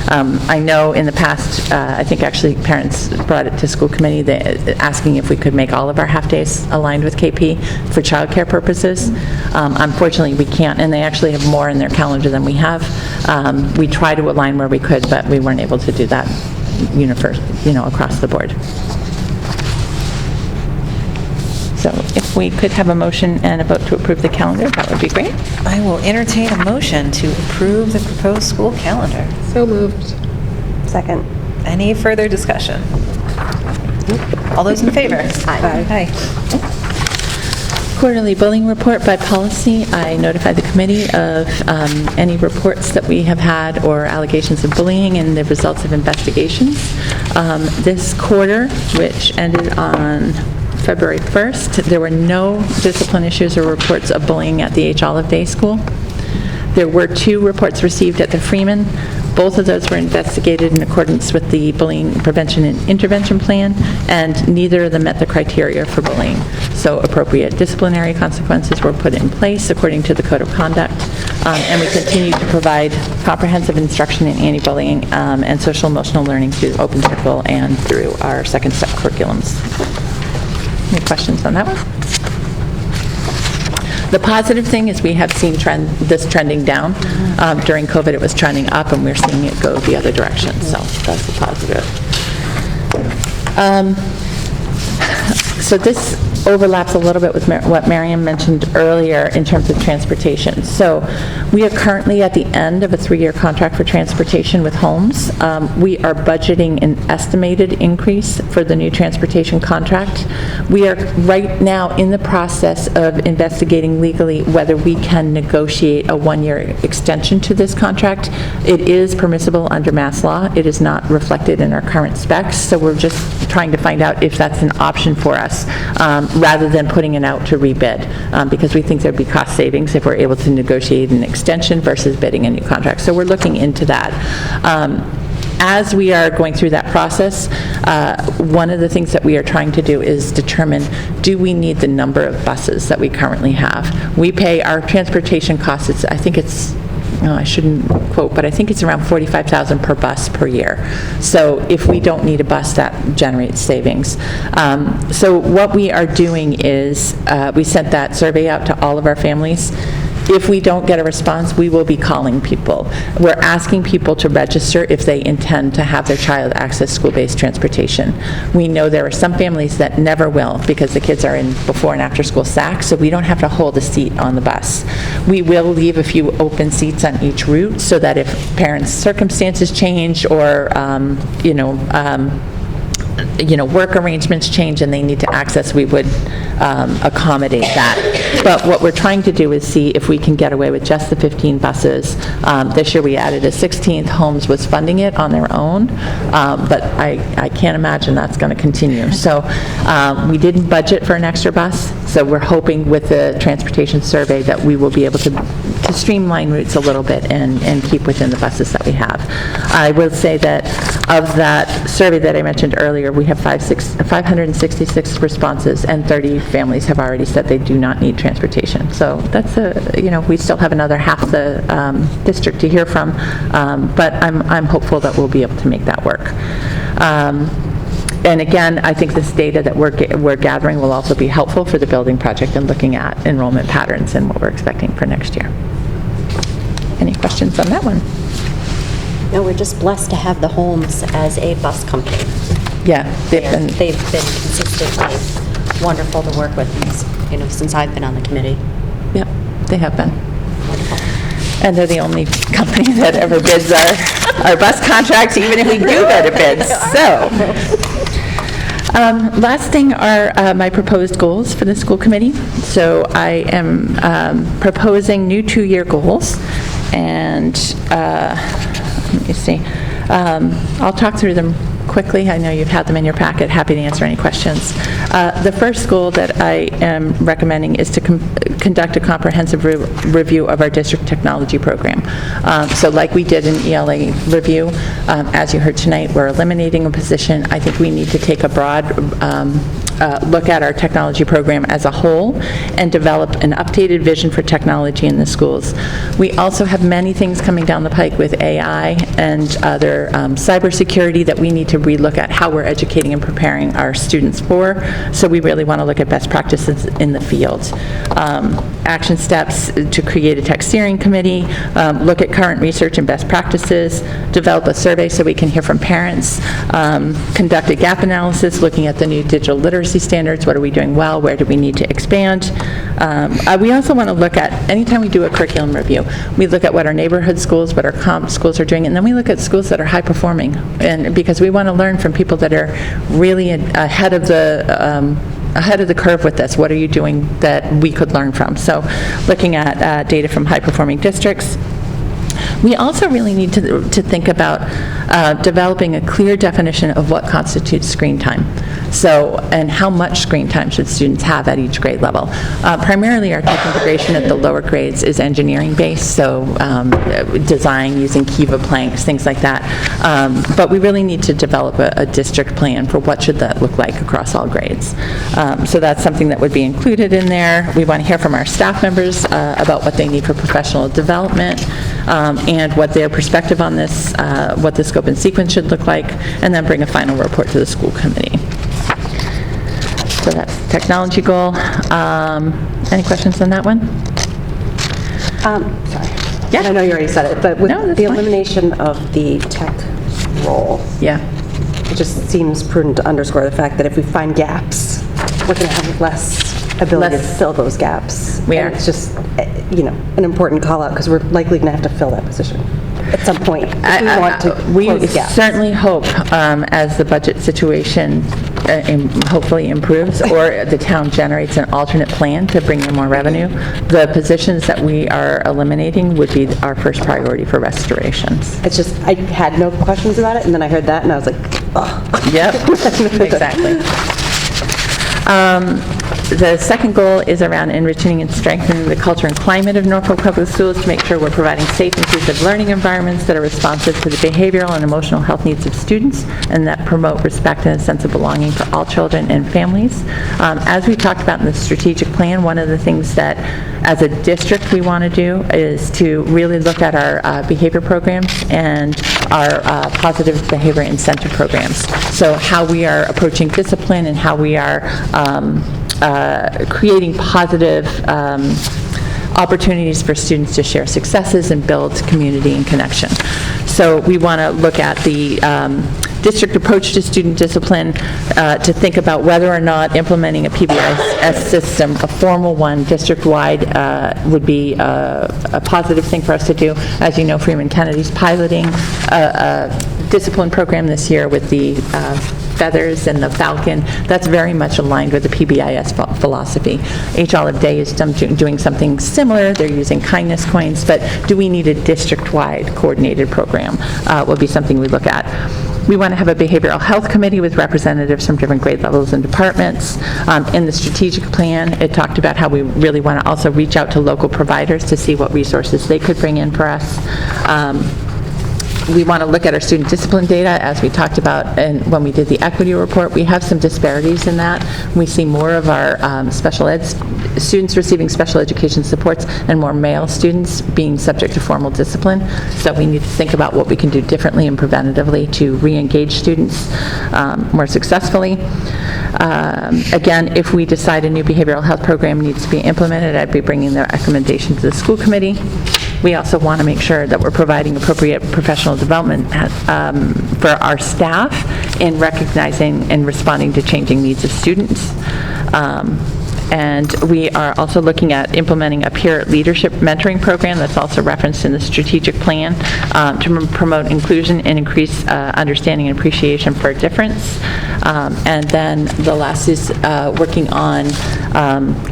I know in the past, I think actually parents brought it to school committee asking if we could make all of our half-days aligned with KP for childcare purposes. Unfortunately, we can't, and they actually have more in their calendar than we have. We try to align where we could, but we weren't able to do that across the board. So if we could have a motion and a vote to approve the calendar, that would be great. I will entertain a motion to approve the proposed school calendar. So moved. Second. Any further discussion? All those in favor? Aye. Aye. Quarterly bullying report by policy. I notify the committee of any reports that we have had or allegations of bullying and the results of investigations. This quarter, which ended on February 1st, there were no discipline issues or reports of bullying at the H. Olive Day School. There were 2 reports received at the Freeman. Both of those were investigated in accordance with the Bullying Prevention and Intervention Plan, and neither of them met the criteria for bullying. So appropriate disciplinary consequences were put in place according to the Code of Conduct, and we continue to provide comprehensive instruction in anti-bullying and social-emotional learning through Open Circle and through our second step curriculums. Any questions on that one? The positive thing is we have seen this trending down. During COVID, it was trending up, and we're seeing it go the other direction, so that's a positive. So this overlaps a little bit with what Mariam mentioned earlier in terms of transportation. So we are currently at the end of a 3-year contract for transportation with Holmes. We are budgeting an estimated increase for the new transportation contract. We are right now in the process of investigating legally whether we can negotiate a 1-year extension to this contract. It is permissible under Mass law. It is not reflected in our current specs, so we're just trying to find out if that's an option for us, rather than putting it out to rebid, because we think there'd be cost savings if we're able to negotiate an extension versus bidding a new contract. So we're looking into that. As we are going through that process, one of the things that we are trying to do is determine, do we need the number of buses that we currently have? We pay our transportation costs, I think it's, no, I shouldn't quote, but I think it's around $45,000 per bus per year. So if we don't need a bus, that generates savings. So what we are doing is we sent that survey out to all of our families. If we don't get a response, we will be calling people. We're asking people to register if they intend to have their child access school-based transportation. We know there are some families that never will because the kids are in before and after school SAC, so we don't have to hold a seat on the bus. We will leave a few open seats on each route so that if parents' circumstances change or, work arrangements change and they need to access, we would accommodate that. But what we're trying to do is see if we can get away with just the 15 buses. This year we added a 16th. Holmes was funding it on their own, but I can't imagine that's going to continue. So we didn't budget for an extra bus, so we're hoping with the transportation survey that we will be able to streamline routes a little bit and keep within the buses that we have. I will say that of that survey that I mentioned earlier, we have 566 responses, and 30 families have already said they do not need transportation. So that's we still have another half the district to hear from, but I'm hopeful that we'll be able to make that work. And again, I think this data that we're gathering will also be helpful for the building project and looking at enrollment patterns and what we're expecting for next year. Any questions on that one? No, we're just blessed to have the Holmes as a bus company. Yeah, They've been consistently wonderful to work with, since I've been on the committee. Yep, they have been. Wonderful. And they're the only company that ever bids our bus contracts, even if we do go to bids. So, last thing are my proposed goals for the school committee. So I am proposing new 2-year goals, and let me see. I'll talk through them quickly. I know you've had them in your packet. Happy to answer any questions. The first goal that I am recommending is to conduct a comprehensive review of our district technology program. So like we did in ELA review, as you heard tonight, we're eliminating a position. I think we need to take a broad look at our technology program as a whole and develop an updated vision for technology in the schools. We also have many things coming down the pike with AI and other cybersecurity that we need to relook at how we're educating and preparing our students for. So we really want to look at best practices in the field. Action steps to create a tech steering committee, look at current research and best practices, develop a survey so we can hear from parents, conduct a gap analysis looking at the new digital literacy standards. What are we doing well? Where do we need to expand? We also want to look at, anytime we do a curriculum review, we look at what our neighborhood schools, what our comp schools are doing, and then we look at schools that are high performing, and because we want to learn from people that are really ahead of the curve with this. What are you doing that we could learn from? So looking at data from high performing districts. We also really need to think about developing a clear definition of what constitutes screen time. So, and how much screen time should students have at each grade level. Primarily our tech integration at the lower grades is engineering based, so design using Kiva planks, things like that. But we really need to develop a district plan for what should that look like across all grades. So that's something that would be included in there. We want to hear from our staff members about what they need for professional development, and what their perspective on this, what the scope and sequence should look like, and then bring a final report to the school committee. So that's the technology goal. Any questions on that one? Sorry. Yeah. I know you already said it, but with No, that's the fine. elimination of the tech role, Yeah. it just seems prudent to underscore the fact that if we find gaps, we're going to have less ability to fill those gaps. We And are. it's just, an important call out because we're likely going to have to fill that position at some point. If we want to We close the gaps. certainly hope, as the budget situation hopefully improves, or the town generates an alternate plan to bring in more revenue, the positions that we are eliminating would be our first priority for restorations. It's just, I had no questions about it, and then I heard that, and I was like, oh. Yep, exactly. The second goal is around enriching and strengthening the culture and climate of Norfolk Public Schools to make sure we're providing safe, inclusive learning environments that are responsive to the behavioral and emotional health needs of students and that promote respect and a sense of belonging for all children and families. As we talked about in the strategic plan, one of the things that as a district we want to do is to really look at our behavior programs and our positive behavior incentive programs. So how we are approaching discipline and how we are creating positive opportunities for students to share successes and build community and connection. So we want to look at the district approach to student discipline to think about whether or not implementing a PBIS system, a formal one, district-wide, would be a positive thing for us to do. As you know, Freeman Kennedy's piloting a discipline program this year with the Feathers and the Falcon. That's very much aligned with the PBIS philosophy. H. Olive Day is doing something similar. They're using kindness coins, but do we need a district-wide coordinated program? Will be something we look at. We want to have a behavioral health committee with representatives from different grade levels and departments. In the strategic plan, it talked about how we really want to also reach out to local providers to see what resources they could bring in for us. We want to look at our student discipline data, as we talked about and when we did the equity report. We have some disparities in that. We see more of our special ed students receiving special education supports and more male students being subject to formal discipline. So we need to think about what we can do differently and preventatively to re-engage students more successfully. Again, if we decide a new behavioral health program needs to be implemented, I'd be bringing the recommendation to the school committee. We also want to make sure that we're providing appropriate professional development for our staff in recognizing and responding to changing needs of students. And we are also looking at implementing a peer leadership mentoring program that's also referenced in the strategic plan to promote inclusion and increase understanding and appreciation for difference. And then the last is working on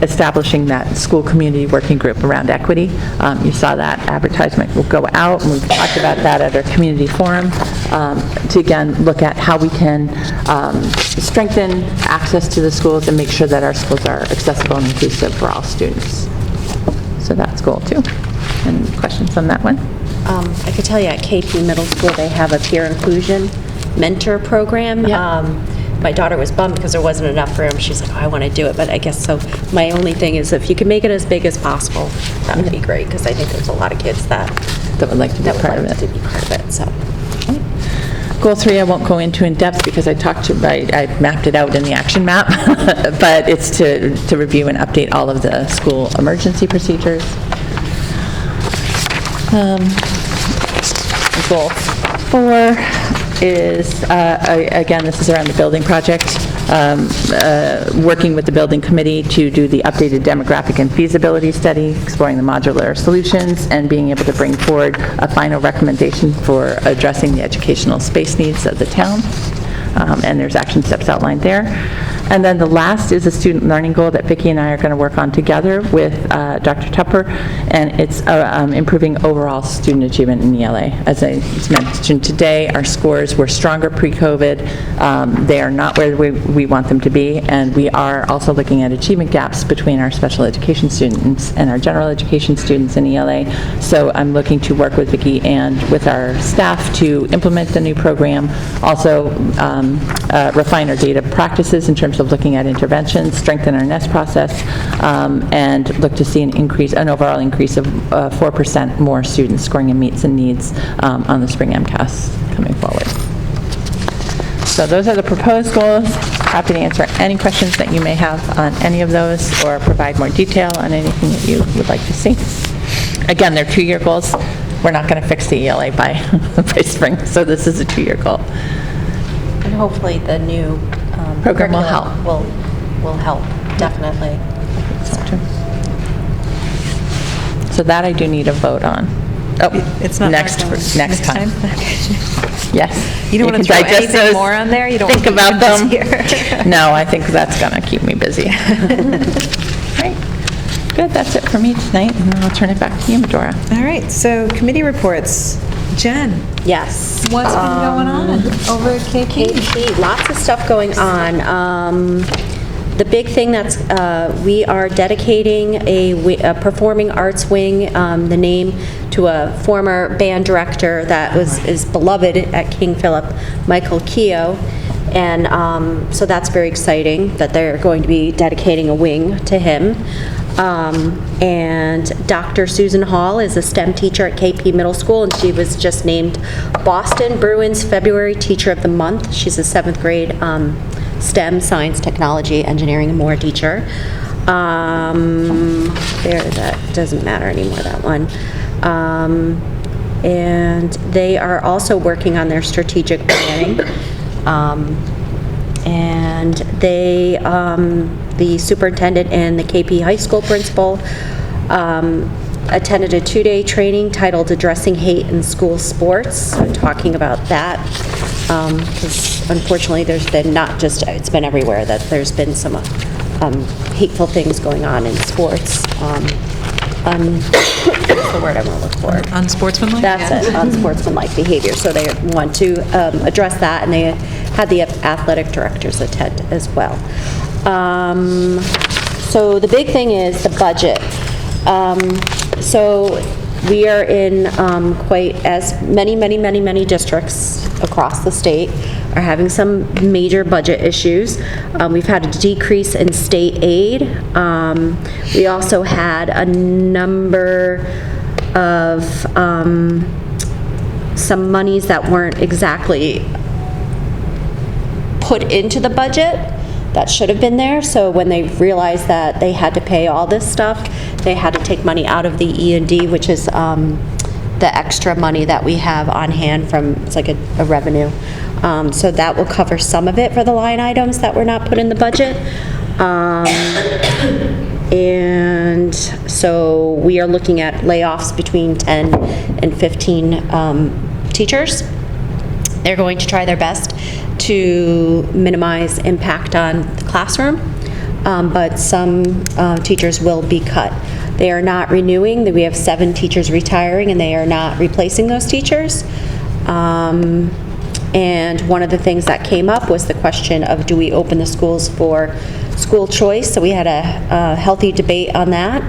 establishing that school community working group around equity. You saw that advertisement will go out, and we've talked about that at our community forum to again look at how we can strengthen access to the schools and make sure that our schools are accessible and inclusive for all students. So that's goal 2. Any questions on that one? I could tell you at KP Middle School, they have a peer inclusion mentor program. My daughter was bummed because there wasn't enough room. She's like, oh, I want to do it, but I guess so. My only thing is if you can make it as big as possible, that would be great, because I think there's a lot of kids that would like to be part of it. So. Goal 3 I won't go into in depth because I mapped it out in the action map, but it's to review and update all of the school emergency procedures. Goal 4 is, again, this is around the building project, working with the building committee to do the updated demographic and feasibility study, exploring the modular solutions, and being able to bring forward a final recommendation for addressing the educational space needs of the town. And there's action steps outlined there. And then the last is a student learning goal that Vicki and I are going to work on together with Dr. Tupper, and it's improving overall student achievement in ELA. As I mentioned today, our scores were stronger pre-COVID. They are not where we want them to be, and we are also looking at achievement gaps between our special education students and our general education students in ELA. So I'm looking to work with Vicki and with our staff to implement the new program, also refine our data practices in terms of looking at interventions, strengthen our NEST process, and look to see an overall increase of 4% more students scoring in meets and needs on the spring MCAS coming forward. So those are the proposed goals. Happy to answer any questions that you may have on any of those or provide more detail on anything that you would like to see. Again, they're 2-year goals. We're not going to fix the ELA by spring, so this is a 2-year goal. And hopefully the new program will help. Will will help, definitely. So that I do need a vote on. Oh, It's not next marked on. next time. Yes. You don't want to can throw digest anything those, more on there? You don't think want to about them. keep it here? No, I think that's going to keep me busy. Right. Good, that's it for me tonight, and I'll turn it back to you, Medora. All right, so committee reports. Jen, Yes. what's been going on over at KP? KP, lots of stuff going on. The big thing that's, we are dedicating a performing arts wing, the name to a former band director that is beloved at King Philip, Michael Keogh. And so that's very exciting that they're going to be dedicating a wing to him. And Dr. Susan Hall is a STEM teacher at KP Middle School, and she was just named Boston Bruins February Teacher of the Month. She's a 7th grade STEM, science, technology, engineering, and more teacher. That doesn't matter anymore, that one. And they are also working on their strategic planning. And they, the superintendent and the KP High School principal attended a 2-day training titled Addressing Hate in School Sports, so talking about that, because unfortunately there's been not just, it's been everywhere, that there's been some hateful things going on in sports. What's the word I want to look for? Unsportsmanlike? That's it, unsportsmanlike behavior. So they want to address that, and they had the athletic directors attend as well. So the big thing is the budget. So we are in quite as many districts across the state are having some major budget issues. We've had a decrease in state aid. We also had a number of some monies that weren't exactly put into the budget that should have been there. So when they realized that they had to pay all this stuff, they had to take money out of the E&D, which is the extra money that we have on hand from, it's like a revenue. So that will cover some of it for the line items that were not put in the budget. And so we are looking at layoffs between 10 and 15 teachers. They're going to try their best to minimize impact on the classroom, but some teachers will be cut. They are not renewing. We have 7 teachers retiring, and they are not replacing those teachers. And one of the things that came up was the question of, do we open the schools for school choice? So we had a healthy debate on that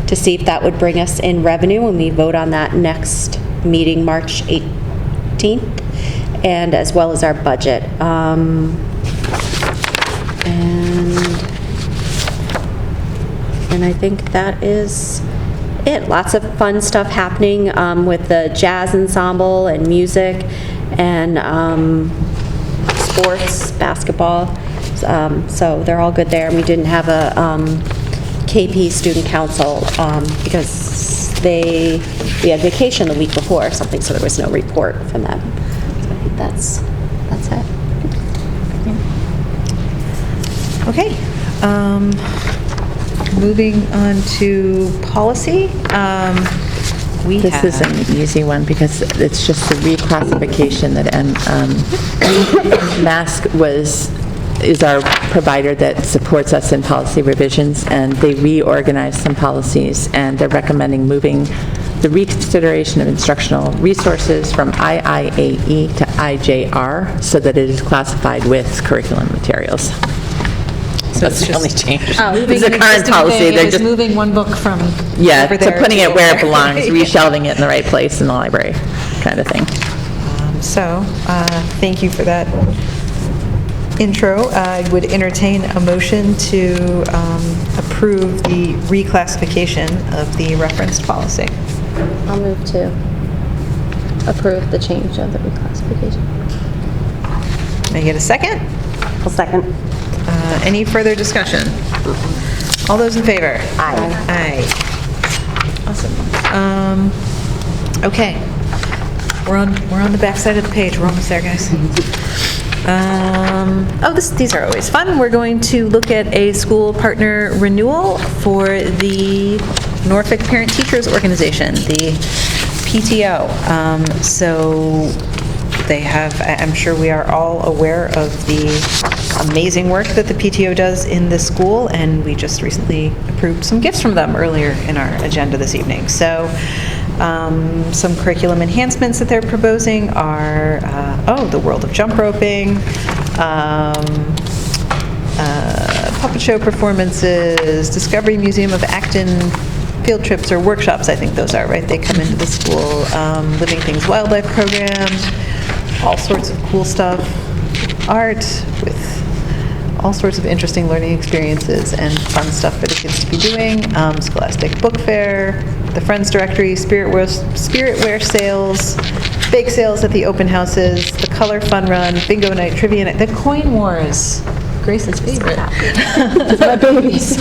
to see if that would bring us in revenue, and we vote on that next meeting, March 18th, and as well as our budget. And I think that is it. Lots of fun stuff happening with the jazz ensemble and music and sports, basketball. So they're all good there. And we didn't have a KP student council because we had vacation the week before or something, so there was no report from them. So I think that's it. Okay. Moving on to policy. This is an easy one because it's just the reclassification that MASC is our provider that supports us in policy revisions, and they reorganized some policies, and they're recommending moving the reconsideration of instructional resources from IIAE to IJR so that it is classified with curriculum materials. So That's the only change. Moving It's a an current existing policy. thing, They're it's just moving one book from Yeah, over so there putting to it where over it belongs, there. reshelving it in the right place in the library, kind of thing. Thank you for that intro. I would entertain a motion to approve the reclassification of the referenced policy. I'll move to approve the change of the reclassification. May I get a second? I'll second. Any further discussion? All those in favor? Aye. Aye. Awesome. Okay. We're on the back side of the page. We're almost there, guys. These are always fun. We're going to look at a school partner renewal for the Norfolk Parent Teachers Organization, the PTO. So they have, I'm sure we are all aware of the amazing work that the PTO does in this school, and we just recently approved some gifts from them earlier in our agenda this evening. So some curriculum enhancements that they're proposing are, the world of jump roping, puppet show performances, Discovery Museum of Acton field trips or workshops, I think those are, right? They come into the school, Living Things Wildlife program, all sorts of cool stuff, art with all sorts of interesting learning experiences and fun stuff for the kids to be doing, Scholastic Book Fair, the Friends Directory, Spiritware sales, bake sales at the open houses, the Color Fun Run, Bingo Night, Trivia Night, the Coin Wars, Grace's favorite. My babies.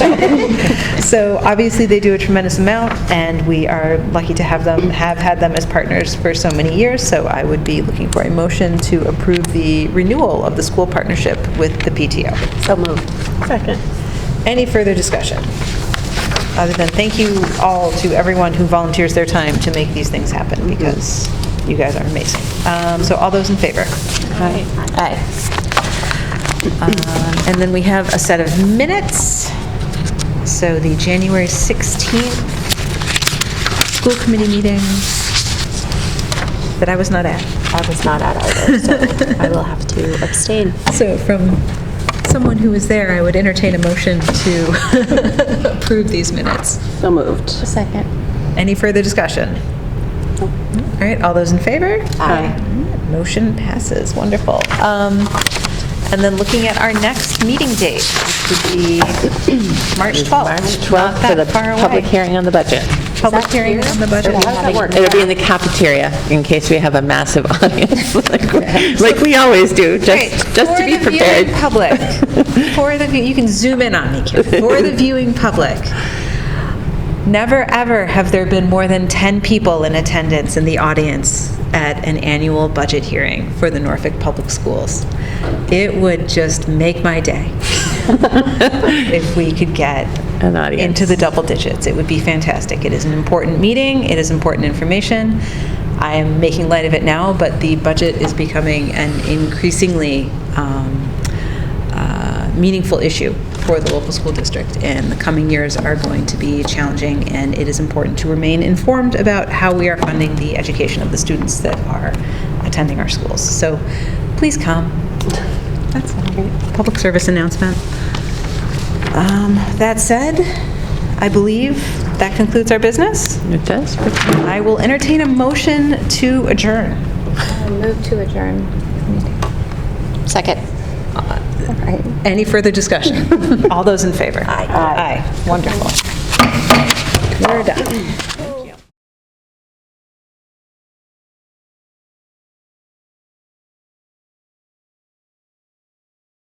So obviously they do a tremendous amount, and we are lucky to have had them as partners for so many years. So I would be looking for a motion to approve the renewal of the school partnership with the PTO. So moved. Second. Any further discussion? Other than thank you all to everyone who volunteers their time to make these things happen, because you guys are amazing. So all those in favor? Aye. And then we have a set of minutes. So the January 16th school committee meeting that I was not at. I was not at either, so I will have to abstain. So from someone who was there, I would entertain a motion to approve these minutes. So moved. A second. Any further discussion? All right, all those in favor? Aye. Motion passes. Wonderful. And then looking at our next meeting date, which would be March 12th. March Not 12th for that the far away. public hearing on the budget. Public hearing on the budget. How does that work? It'll be in the cafeteria in case we have a massive audience, like we always do, just to be prepared. For the viewing public, you can zoom in on me, Kim. For the viewing public, never ever have there been more than 10 people in attendance in the audience at an annual budget hearing for the Norfolk Public Schools. It would just make my day if we could get An audience. into the double digits. It would be fantastic. It is an important meeting. It is important information. I am making light of it now, but the budget is becoming an increasingly meaningful issue for the local school district, and the coming years are going to be challenging, and it is important to remain informed about how we are funding the education of the students that are attending our schools. So please come. That's all. Public service announcement. That said, I believe that concludes our business. It does. I will entertain a motion to adjourn. Move to adjourn. Second. Any further discussion? All those in favor? Aye. Aye. Wonderful. We're done.